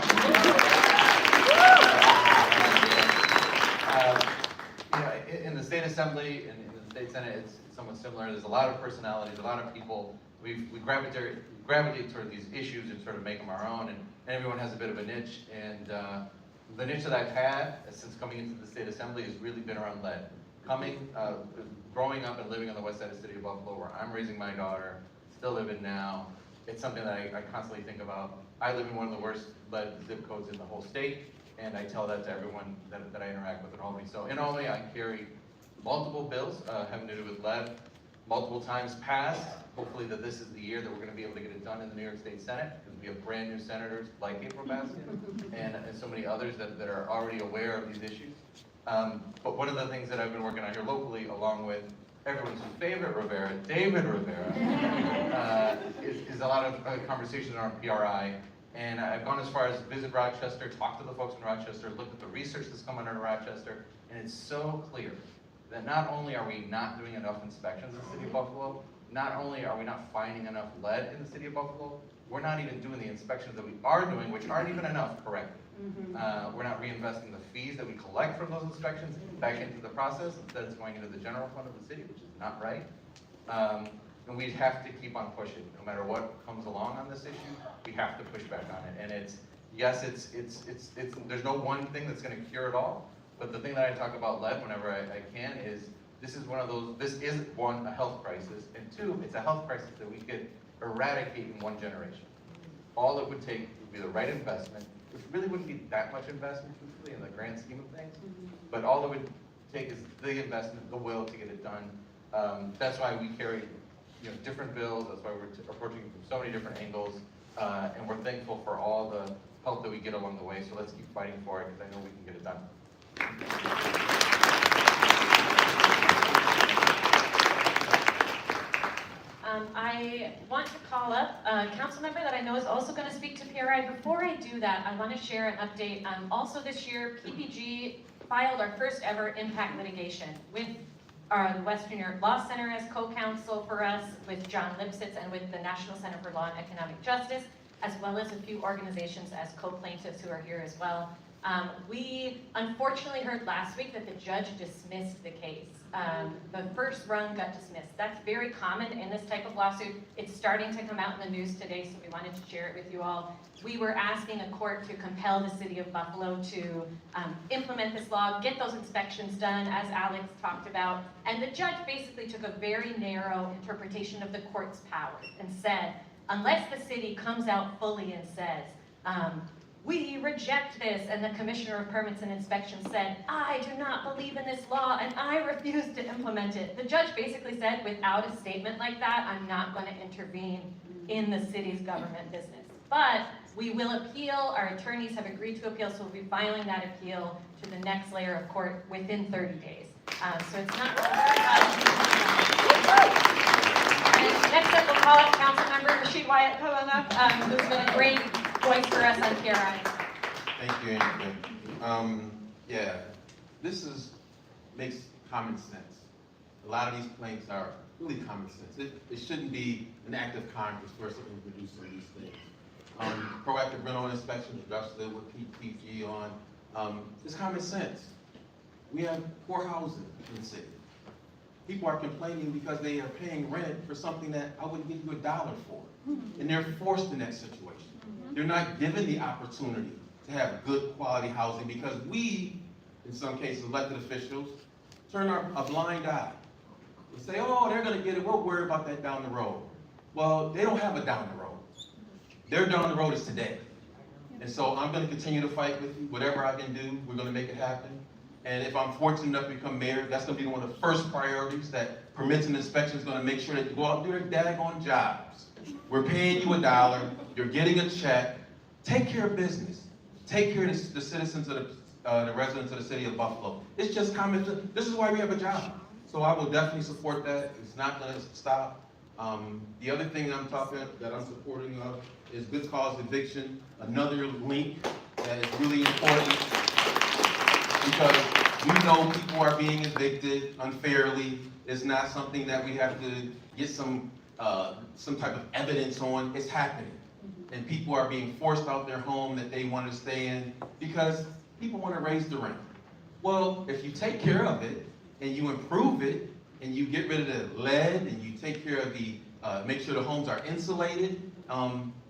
In the State Assembly and in the State Senate, it's somewhat similar. There's a lot of personalities, a lot of people. We gravitate toward these issues and sort of make them our own, and everyone has a bit of a niche. And the niche that I've had since coming into the State Assembly has really been around lead. Growing up and living on the west side of the city of Buffalo, where I'm raising my daughter, still living now, it's something that I constantly think about. I live in one of the worst lead zip codes in the whole state, and I tell that to everyone that I interact with in Albany. So in Albany, I carry multiple bills having to do with lead, multiple times passed. Hopefully that this is the year that we're going to be able to get it done in the New York State Senate, because we have brand new senators like April Massey and so many others that are already aware of these issues. But one of the things that I've been working on here locally, along with everyone's favorite Rivera, David Rivera, is a lot of conversations around PRI. And I've gone as far as visit Rochester, talk to the folks in Rochester, look at the research that's coming out of Rochester, and it's so clear that not only are we not doing enough inspections in the city of Buffalo, not only are we not finding enough lead in the city of Buffalo, we're not even doing the inspections that we are doing, which aren't even enough correctly. We're not reinvesting the fees that we collect from those inspections back into the process. Instead, it's going into the general fund of the city, which is not right. And we have to keep on pushing. No matter what comes along on this issue, we have to push back on it. And it's there's no one thing that's going to cure it all. But the thing that I talk about lead whenever I can is this is one, a health crisis, and two, it's a health crisis that we could eradicate in one generation. All it would take would be the right investment, which really wouldn't be that much investment, truthfully, in the grand scheme of things. But all it would take is the investment, the will to get it done. That's why we carry different bills. That's why we're approaching it from so many different angles. And we're thankful for all the help that we get along the way. So let's keep fighting for it, because I know we can get it done. I want to call up a council member that I know is also going to speak to PRI. Before I do that, I want to share an update. Also this year, PPG filed our first ever impact litigation with the Western New York Law Center as co-counsel for us, with John Lipsitz, and with the National Center for Law and Economic Justice, as well as a few organizations as co-plaintiffs who are here as well. We unfortunately heard last week that the judge dismissed the case. The first run got dismissed. That's very common in this type of lawsuit. It's starting to come out in the news today, so we wanted to share it with you all. We were asking a court to compel the city of Buffalo to implement this law, get those inspections done, as Alex talked about. And the judge basically took a very narrow interpretation of the court's powers and said, unless the city comes out fully and says, we reject this, and the Commissioner of Permits and Inspections said, I do not believe in this law and I refuse to implement it. The judge basically said, without a statement like that, I'm not going to intervene in the city's government business. But we will appeal. Our attorneys have agreed to appeal, so we'll be filing that appeal to the next layer of court within 30 days. So it's not And next up, we'll call up Councilmember Rashid Wyatt, come on up, who's been a great voice for us on PRI. Thank you, Andrew. Yeah, this makes common sense. A lot of these planks are really common sense. It shouldn't be an act of Congress for us to introduce some of these things. Proactive rental inspections, adjusted with PPG on, it's common sense. We have poor housing in the city. people are complaining because they are paying rent for something that I wouldn't give you $1 for. And they're forced in that situation. They're not given the opportunity to have good quality housing because we, in some cases, elected officials, turn a blind eye. We say, oh, they're gonna get it, we'll worry about that down the road. Well, they don't have a down the road. Their down the road is today. And so I'm gonna continue to fight with you. Whatever I can do, we're gonna make it happen. And if I'm fortunate enough to become mayor, that's gonna be one of the first priorities, that permits and inspections gonna make sure that you go out and do their daggone jobs. We're paying you $1, you're getting a check. Take care of business. Take care of the citizens of the residents of the city of Buffalo. It's just common sense. This is why we have a job. So I will definitely support that. It's not gonna stop. The other thing that I'm supporting of is good cause eviction, another link that is really important because we know people are being evicted unfairly. It's not something that we have to get some type of evidence on. It's happening. And people are being forced out their home that they want to stay in because people want to raise the rent. Well, if you take care of it and you improve it and you get rid of the lead and you take care of make sure the homes are insulated,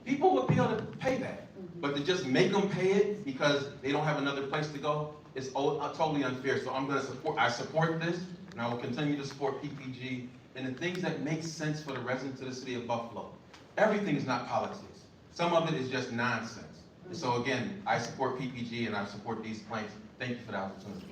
people will be able to pay that. But to just make them pay it because they don't have another place to go is totally unfair. So I support this, and I will continue to support PPG and the things that make sense for the residents of the city of Buffalo. Everything is not politics. Some of it is just nonsense. And so again, I support PPG and I support these planks. Thank you for the opportunity.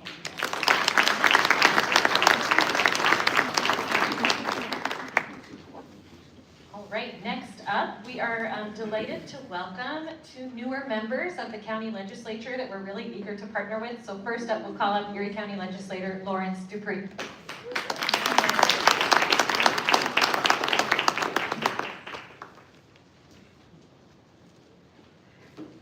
All right, next up, we are delighted to welcome two newer members of the county legislature that we're really eager to partner with. So first up, we'll call up Erie County Legislator Lawrence Dupree.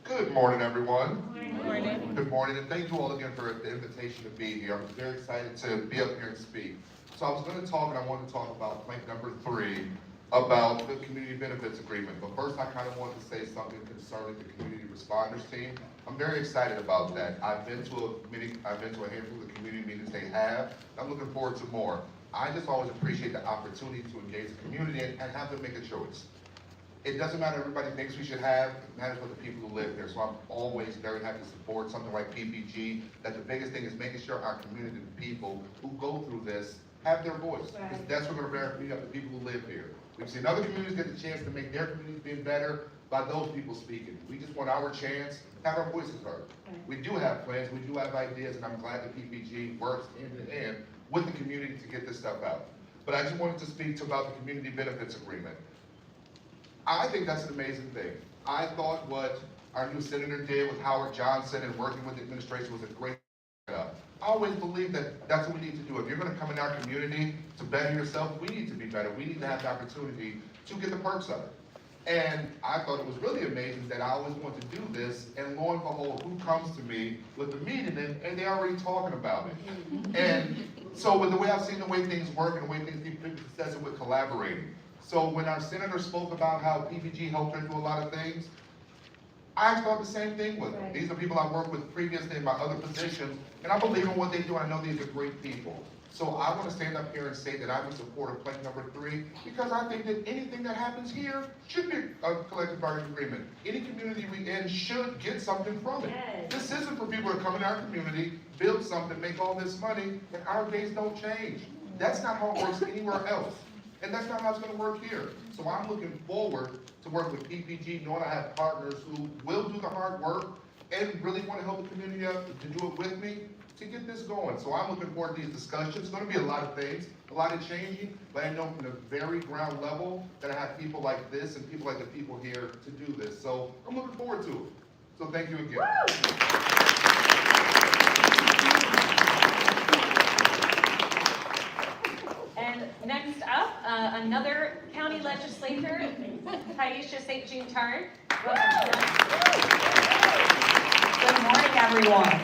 Good morning, everyone. Good morning. Good morning, and thank you all again for the invitation to be here. I'm very excited to be up here and speak. So I was going to talk, and I want to talk about plank number 3, about the community benefits agreement. But first, I kind of want to say something concerning the community responders team. I'm very excited about that. I've been to a handful of the community meetings they have. I'm looking forward to more. I just always appreciate the opportunity to engage the community and have them make a choice. It doesn't matter what everybody thinks we should have, it matters what the people who live here. So I'm always very happy to support something like PPG, that the biggest thing is making sure our community, the people who go through this, have their voice. Right. Because that's what we're going to bring up, the people who live here. We've seen other communities get the chance to make their communities being better by those people speaking. We just want our chance to have our voices heard. Right. We do have plans, we do have ideas, and I'm glad that PPG works hand in hand with the community to get this stuff out. But I just wanted to speak about the community benefits agreement. I think that's an amazing thing. I thought what our new senator did with Howard Johnson and working with the administration was a great setup. I always believe that that's what we need to do. If you're going to come in our community to better yourself, we need to be better. We need to have the opportunity to get the perks of it. And I thought it was really amazing that I always want to do this, and lo and behold, who comes to me with the meeting, and they're already talking about it. And so with the way I've seen the way things work and the way things people success with collaborating. So when our senator spoke about how PPG helped her do a lot of things, I thought the same thing with them. Right. These are people I worked with previously in my other positions, and I believe in what they do, and I know these are great people. So I want to stand up here and say that I'm in support of plank number 3, because I think that anything that happens here should be a collective bargaining agreement. Any community we in should get something from it. Yes. This isn't for people to come in our community, build something, make all this money, and our days don't change. That's not how it works anywhere else. And that's not how it's going to work here. So I'm looking forward to work with PPG, knowing I have partners who will do the hard work and really want to help the community out to do it with me to get this going. So I'm looking forward to these discussions. It's going to be a lot of things, a lot of changing, but I know from the very ground level that I have people like this and people like the people here to do this. So I'm looking forward to it. So thank you again. Woo! And next up, another county legislator, Taisha St. Jean Tarn. Good morning, everyone.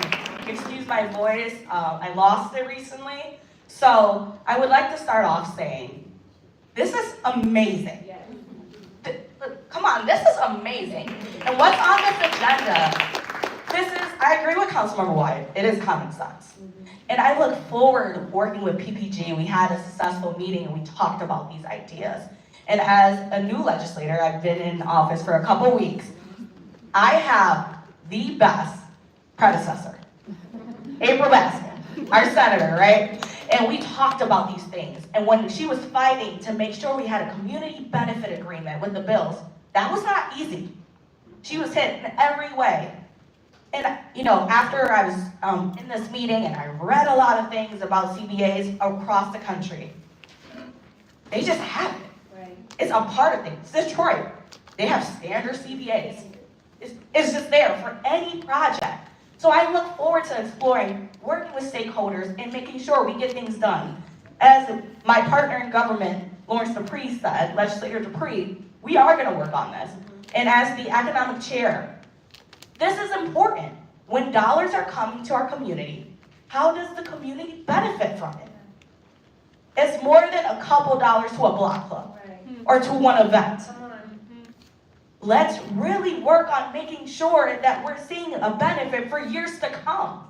Excuse my voice, I lost it recently. So I would like to start off saying, this is amazing. Come on, this is amazing. And what's on this agenda? I agree with Councilmember Wyatt, it is common sense. And I look forward to working with PPG. We had a successful meeting and we talked about these ideas. And as a new legislator, I've been in office for a couple weeks, I have the best predecessor, April Baskin, our senator, right? And we talked about these things. And when she was fighting to make sure we had a community benefit agreement with the bills, that was not easy. She was hit in every way. And, you know, after I was in this meeting and I read a lot of things about CBAs across the country, they just have it. Right. It's a part of things. Detroit, they have standard CBAs. It's just there for any project. So I look forward to exploring, working with stakeholders and making sure we get things done. As my partner in government, Lawrence Dupree said, Legislator Dupree, we are gonna work on this. And as the economic chair, this is important. When dollars are coming to our community, how does the community benefit from it? It's more than a couple dollars to a block club or to one event. Let's really work on making sure that we're seeing a benefit for years to come,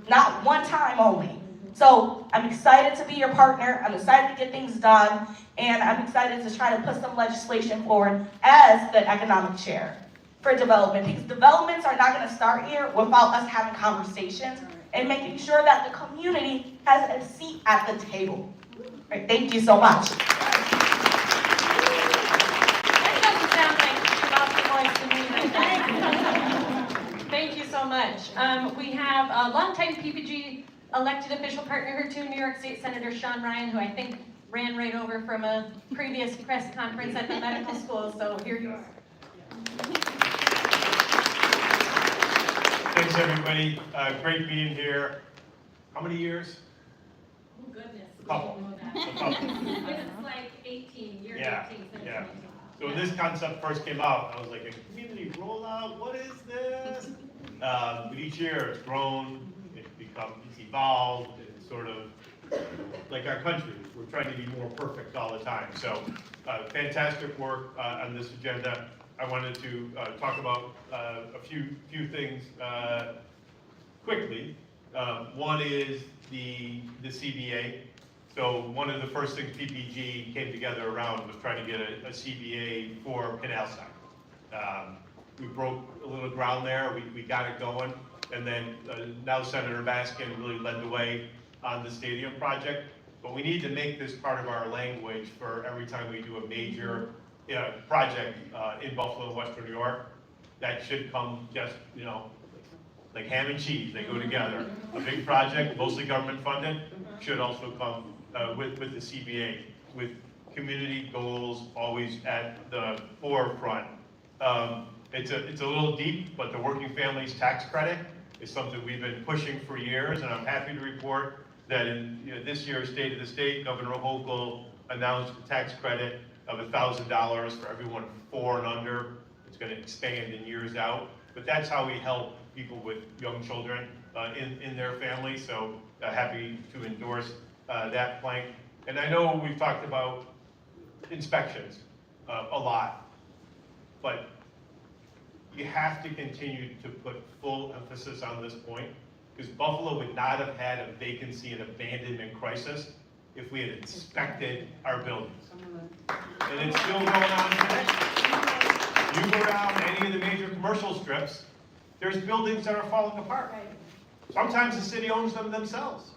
not one time only. So I'm excited to be your partner. I'm excited to get things done. And I'm excited to try to put some legislation forward as the economic chair for development, because developments are not going to start here without us having conversations and making sure that the community has a seat at the table. Right, thank you so much. Thank you so much. We have a longtime PPG elected official partner here too, New York State Senator Sean Ryan, who I think ran right over from a previous press conference at the medical school, so here you are. Thanks, everybody. Great being here. How many years? Oh, goodness. A couple. A couple. It's like 18, year 18 since 2018. So when this concept first came out, I was like, a community rollout, what is this? But each year it's grown, it's evolved, it's sort of like our country. We're trying to be more perfect all the time. So fantastic work on this agenda. I wanted to talk about a few things quickly. One is the CBA. So one of the first things PPG came together around was trying to get a CBA for Canalside. We broke a little ground there, we got it going, and then now Senator Baskin really led the way on the stadium project. But we need to make this part of our language for every time we do a major project in Buffalo, Western New York. That should come just, you know, like ham and cheese, they go together. A big project, mostly government funded, should also come with the CBA, with community goals always at the forefront. It's a little deep, but the working families tax credit is something we've been pushing for years, and I'm happy to report that in this year's State of the State, Governor Hochul announced a tax credit of $1,000 for everyone 4 and under. It's going to expand in years out, but that's how we help people with young children in their family. So happy to endorse that plank. And I know we've talked about inspections a lot, but you have to continue to put full emphasis on this point, because Buffalo would not have had a vacancy and abandonment crisis if we had inspected our buildings. And it's still going on today. You go down any of the major commercial strips, there's buildings that are falling apart. Sometimes the city owns them themselves.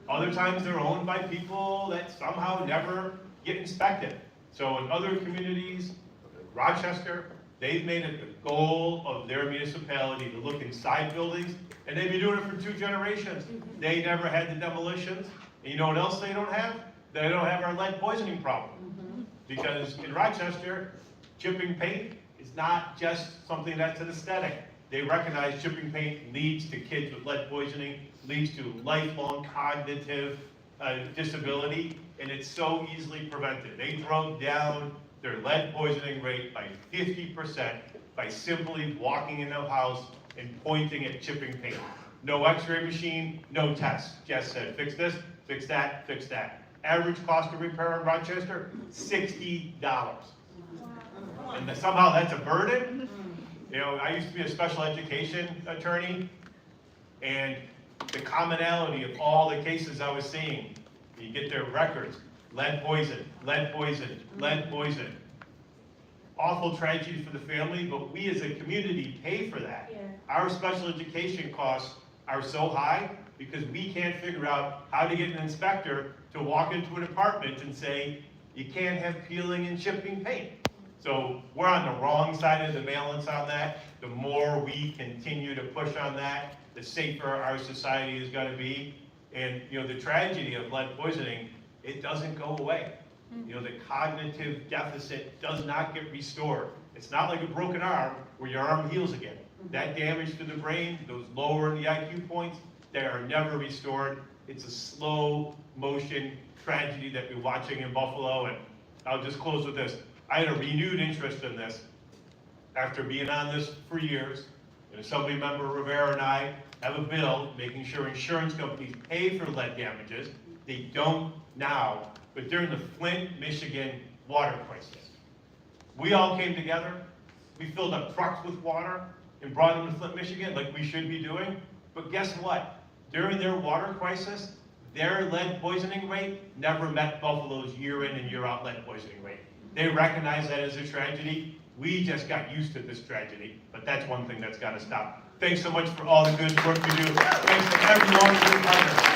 Other times they're owned by people that somehow never get inspected. So in other communities, Rochester, they've made it the goal of their municipality to look inside buildings, and they've been doing it for 2 generations. They never had the demolitions. And you know what else they don't have? They don't have our lead poisoning problem. Because in Rochester, chipping paint is not just something that's an aesthetic. They recognize chipping paint leads to kids with lead poisoning, leads to lifelong cognitive disability, and it's so easily prevented. They drove down their lead poisoning rate by 50% by simply walking in the house and pointing at chipping paint. No x-ray machine, no test. Jess said, fix this, fix that, fix that. Average cost of repair in Rochester, $60. And somehow that's a burden? You know, I used to be a special education attorney, and the commonality of all the cases I was seeing, you get their records, lead poison, lead poison, lead poison. Awful tragedy for the family, but we as a community pay for that. Yeah. Our special education costs are so high because we can't figure out how to get an inspector to walk into an apartment and say, you can't have peeling and chipping paint. So we're on the wrong side of the balance on that. The more we continue to push on that, the safer our society is going to be. And you know, the tragedy of lead poisoning, it doesn't go away. You know, the cognitive deficit does not get restored. It's not like a broken arm where your arm heals again. That damage to the brain, those lower in the IQ points, they are never restored. It's a slow motion tragedy that we're watching in Buffalo. And I'll just close with this. I had a renewed interest in this after being on this for years. And Assembly Member Rivera and I have a bill making sure insurance companies pay for lead damages. They don't now, but during the Flint, Michigan water crisis, we all came together. We filled up trucks with water and brought them to Flint, Michigan, like we should be doing. But guess what? During their water crisis, their lead poisoning rate never met Buffalo's year in and year out lead poisoning rate. They recognize that as a tragedy. We just got used to this tragedy, but that's one thing that's got to stop. Thanks so much for all the good work you do. Thanks to everyone for your partners.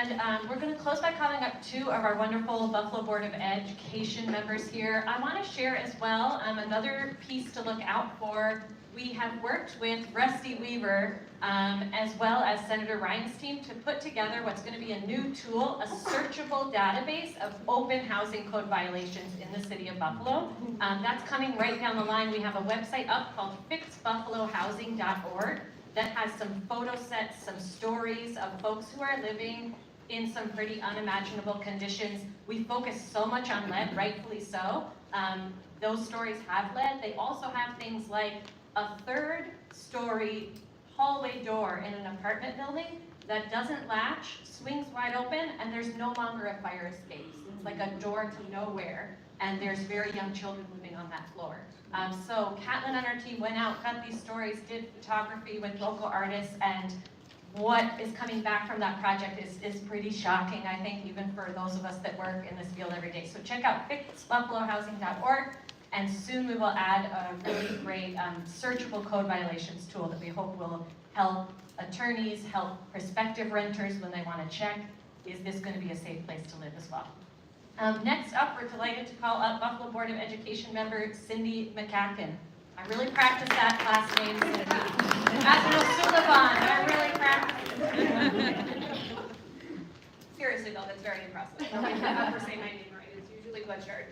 And we're going to close by calling up two of our wonderful Buffalo Board of Education members here. I want to share as well another piece to look out for. We have worked with Rusty Weaver as well as Senator Ryan's team to put together what's going to be a new tool, a searchable database of open housing code violations in the city of Buffalo. That's coming right down the line. We have a website up called fixbuffalohousing.org that has some photo sets, some stories of folks who are living in some pretty unimaginable conditions. We focus so much on lead, rightfully so. Those stories have lead. They also have things like a third-story hallway door in an apartment building that doesn't latch, swings wide open, and there's no longer a fire escape. It's like a door to nowhere, and there's very young children living on that floor. So Catlin and our team went out, cut these stories, did photography with local artists, and what is coming back from that project is pretty shocking, I think, even for those of us that work in this field every day. So check out fixbuffalohousing.org, and soon we will add a really great searchable code violations tool that we hope will help attorneys, help prospective renters when they want to check, is this going to be a safe place to live as well. Next up, we're delighted to call up Buffalo Board of Education member Cindy McCacken. I really practiced that last name, Cindy. As an Sullivan, I really practiced. Seriously though, that's very impressive. I never say my name right, it's usually butchered.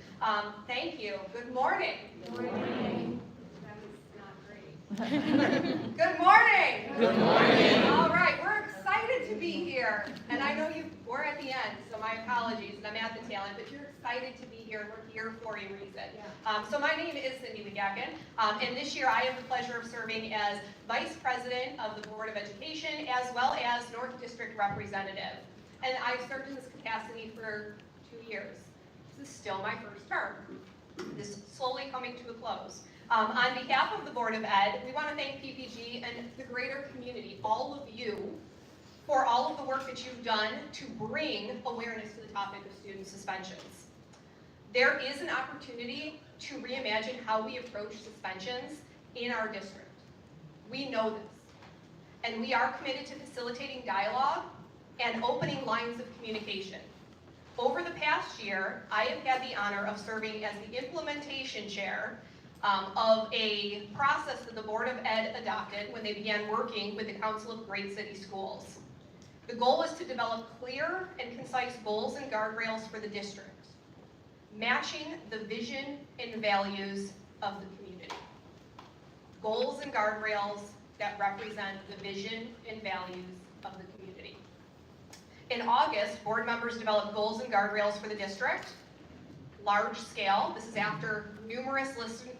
Thank you, good morning. Good morning. That was not great. Good morning. Good morning. All right, we're excited to be here. And I know we're at the end, so my apologies, and I'm at the tail end, but you're excited to be here, and we're here for a reason. So my name is Cindy McGacken, and this year I have the pleasure of serving as Vice President of the Board of Education, as well as North District Representative. And I've served in this capacity for 2 years. This is still my first term. This is slowly coming to a close. On behalf of the Board of Ed, we want to thank PPG and the greater community, all of you, for all of the work that you've done to bring awareness to the topic of student suspensions. There is an opportunity to reimagine how we approach suspensions in our district. We know this, and we are committed to facilitating dialogue and opening lines of communication. Over the past year, I have had the honor of serving as the implementation chair of a process that the Board of Ed adopted when they began working with the Council of Great City Schools. The goal was to develop clear and concise goals and guardrails for the district, matching the vision and values of the community. Goals and guardrails that represent the vision and values of the community. In August, board members developed goals and guardrails for the district, large scale. This is after numerous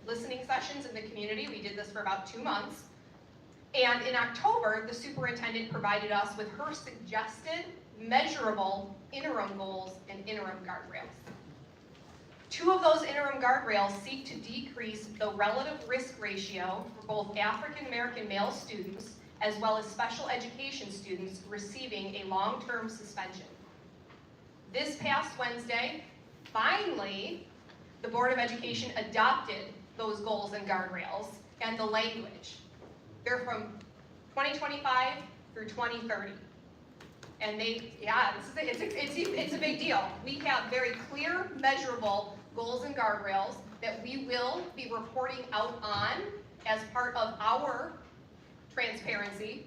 listening sessions in the community. We did this for about 2 months. And in October, the superintendent provided us with her suggested, measurable interim goals and interim guardrails. Two of those interim guardrails seek to decrease the relative risk ratio for both African American male students as well as special education students receiving a long-term suspension. This past Wednesday, finally, the Board of Education adopted those goals and guardrails and the language. They're from 2025 through 2030. And it's a big deal. We have very clear, measurable goals and guardrails that we will be reporting out on as part of our transparency,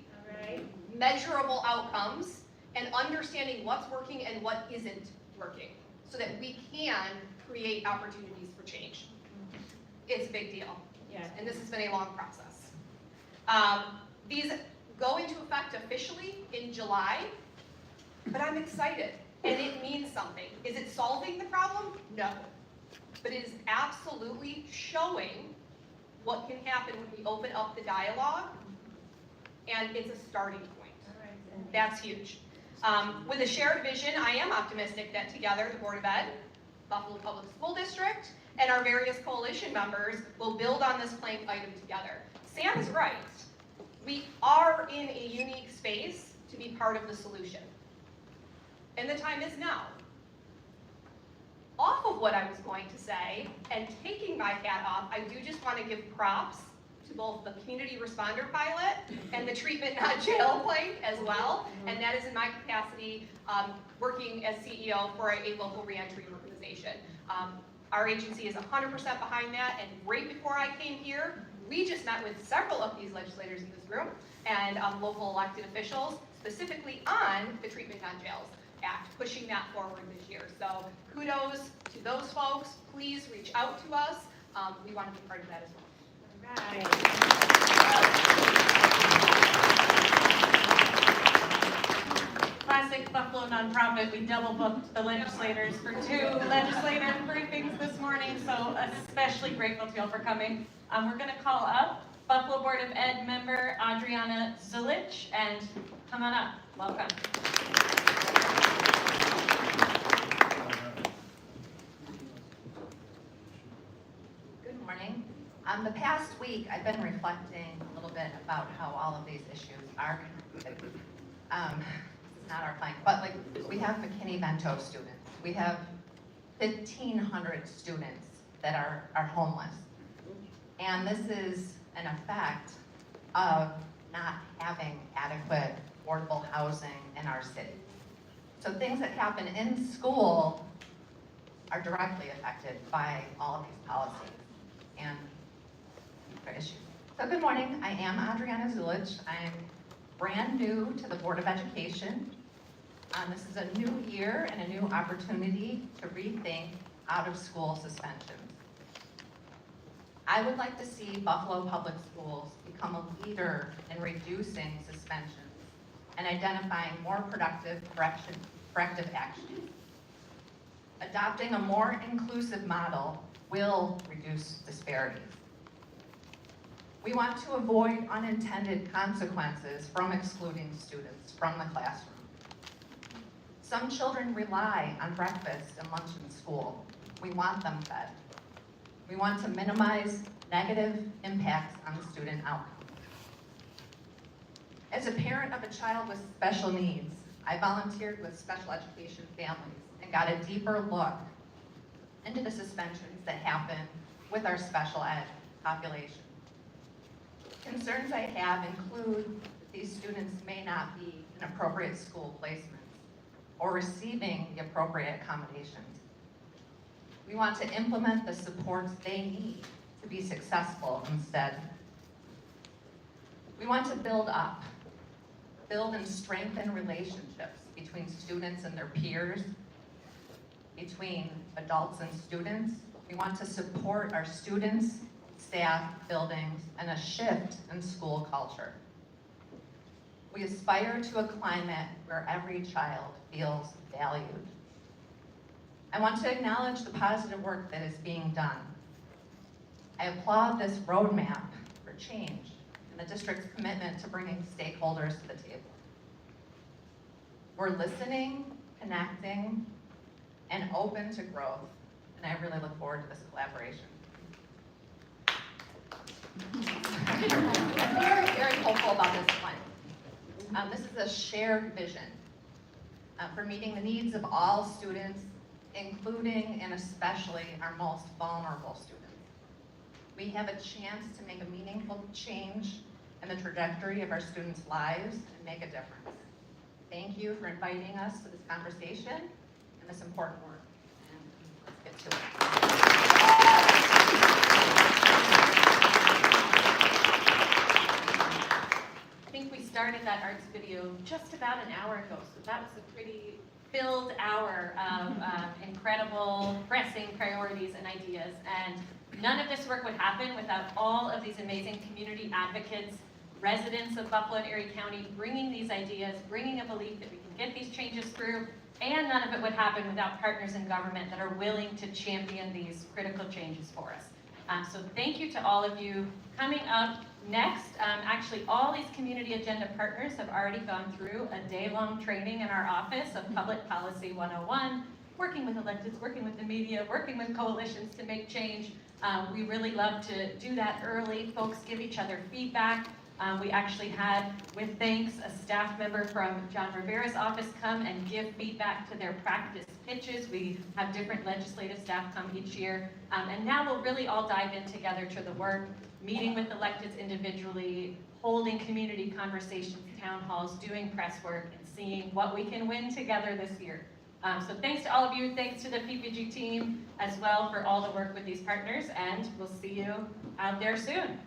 measurable outcomes, and understanding what's working and what isn't working, so that we can create opportunities for change. It's a big deal, and this has been a long process. These go into effect officially in July, but I'm excited, and it means something. Is it solving the problem? No. But it is absolutely showing what can happen when we open up the dialogue, and it's a starting point. That's huge. With a shared vision, I am optimistic that together, the Board of Ed, Buffalo Public School District, and our various coalition members will build on this plank item together. Sam is right. We are in a unique space to be part of the solution. And the time is now. Off of what I was going to say, and taking my hat off, I do just want to give props to both the community responder pilot and the treatment not jail plank as well. And that is in my capacity working as CEO for a local reentry organization. Our agency is 100% behind that, and right before I came here, we just met with several of these legislators in this room and local elected officials, specifically on the Treatment Not Jails Act, pushing that forward this year. So kudos to those folks. Please reach out to us. We want to be part of that as well. Classic Buffalo nonprofit, we double booked the legislators for 2 legislator briefings this morning, so especially grateful to you all for coming. We're going to call up Buffalo Board of Ed member Adriana Zulich, and come on up. Welcome. Good morning. The past week, I've been reflecting a little bit about how all of these issues are connected. This is not our plank, but like we have McKinney-Vento students. We have 1,500 students that are homeless. And this is an effect of not having adequate affordable housing in our city. So things that happen in school are directly affected by all of these policies and issues. So good morning, I am Adriana Zulich. I'm brand new to the Board of Education. This is a new year and a new opportunity to rethink out-of-school suspensions. I would like to see Buffalo Public Schools become a leader in reducing suspensions and identifying more productive corrective actions. Adopting a more inclusive model will reduce disparities. We want to avoid unintended consequences from excluding students from the classroom. Some children rely on breakfast and lunch in school. We want them fed. We want to minimize negative impacts on student outcomes. As a parent of a child with special needs, I volunteered with special education families and got a deeper look into the suspensions that happen with our special ed population. Concerns I have include that these students may not be in appropriate school placements or receiving the appropriate accommodations. We want to implement the supports they need to be successful instead. We want to build and strengthen relationships between students and their peers, between adults and students. We want to support our students, staff, buildings, and a shift in school culture. We aspire to a climate where every child feels valued. I want to acknowledge the positive work that is being done. I applaud this roadmap for change and the district's commitment to bringing stakeholders to the table. We're listening, connecting, and open to growth. and I really look forward to this collaboration. I'm very, very hopeful about this plan. This is a shared vision for meeting the needs of all students, including and especially our most vulnerable students. We have a chance to make a meaningful change in the trajectory of our students' lives and make a difference. Thank you for inviting us to this conversation and this important work. And let's get to it. I think we started that arts video just about an hour ago, so that was a pretty filled hour of incredible, pressing priorities and ideas. And none of this work would happen without all of these amazing community advocates, residents of Buffalo and Erie County, bringing these ideas, bringing a belief that we can get these changes through, and none of it would happen without partners in government that are willing to champion these critical changes for us. So thank you to all of you. Coming up next, actually all these community agenda partners have already gone through a day-long training in our office of Public Policy 101, working with electeds, working with the media, working with coalitions to make change. We really love to do that early. Folks give each other feedback. We actually had, with thanks, a staff member from John Rivera's office come and give feedback to their practice pitches. We have different legislative staff come each year. And now we'll really all dive in together to the work, meeting with electeds individually, holding community conversations, town halls, doing press work, and seeing what we can win together this year. So thanks to all of you, thanks to the PPG team as well for all the work with these partners, and we'll see you out there soon.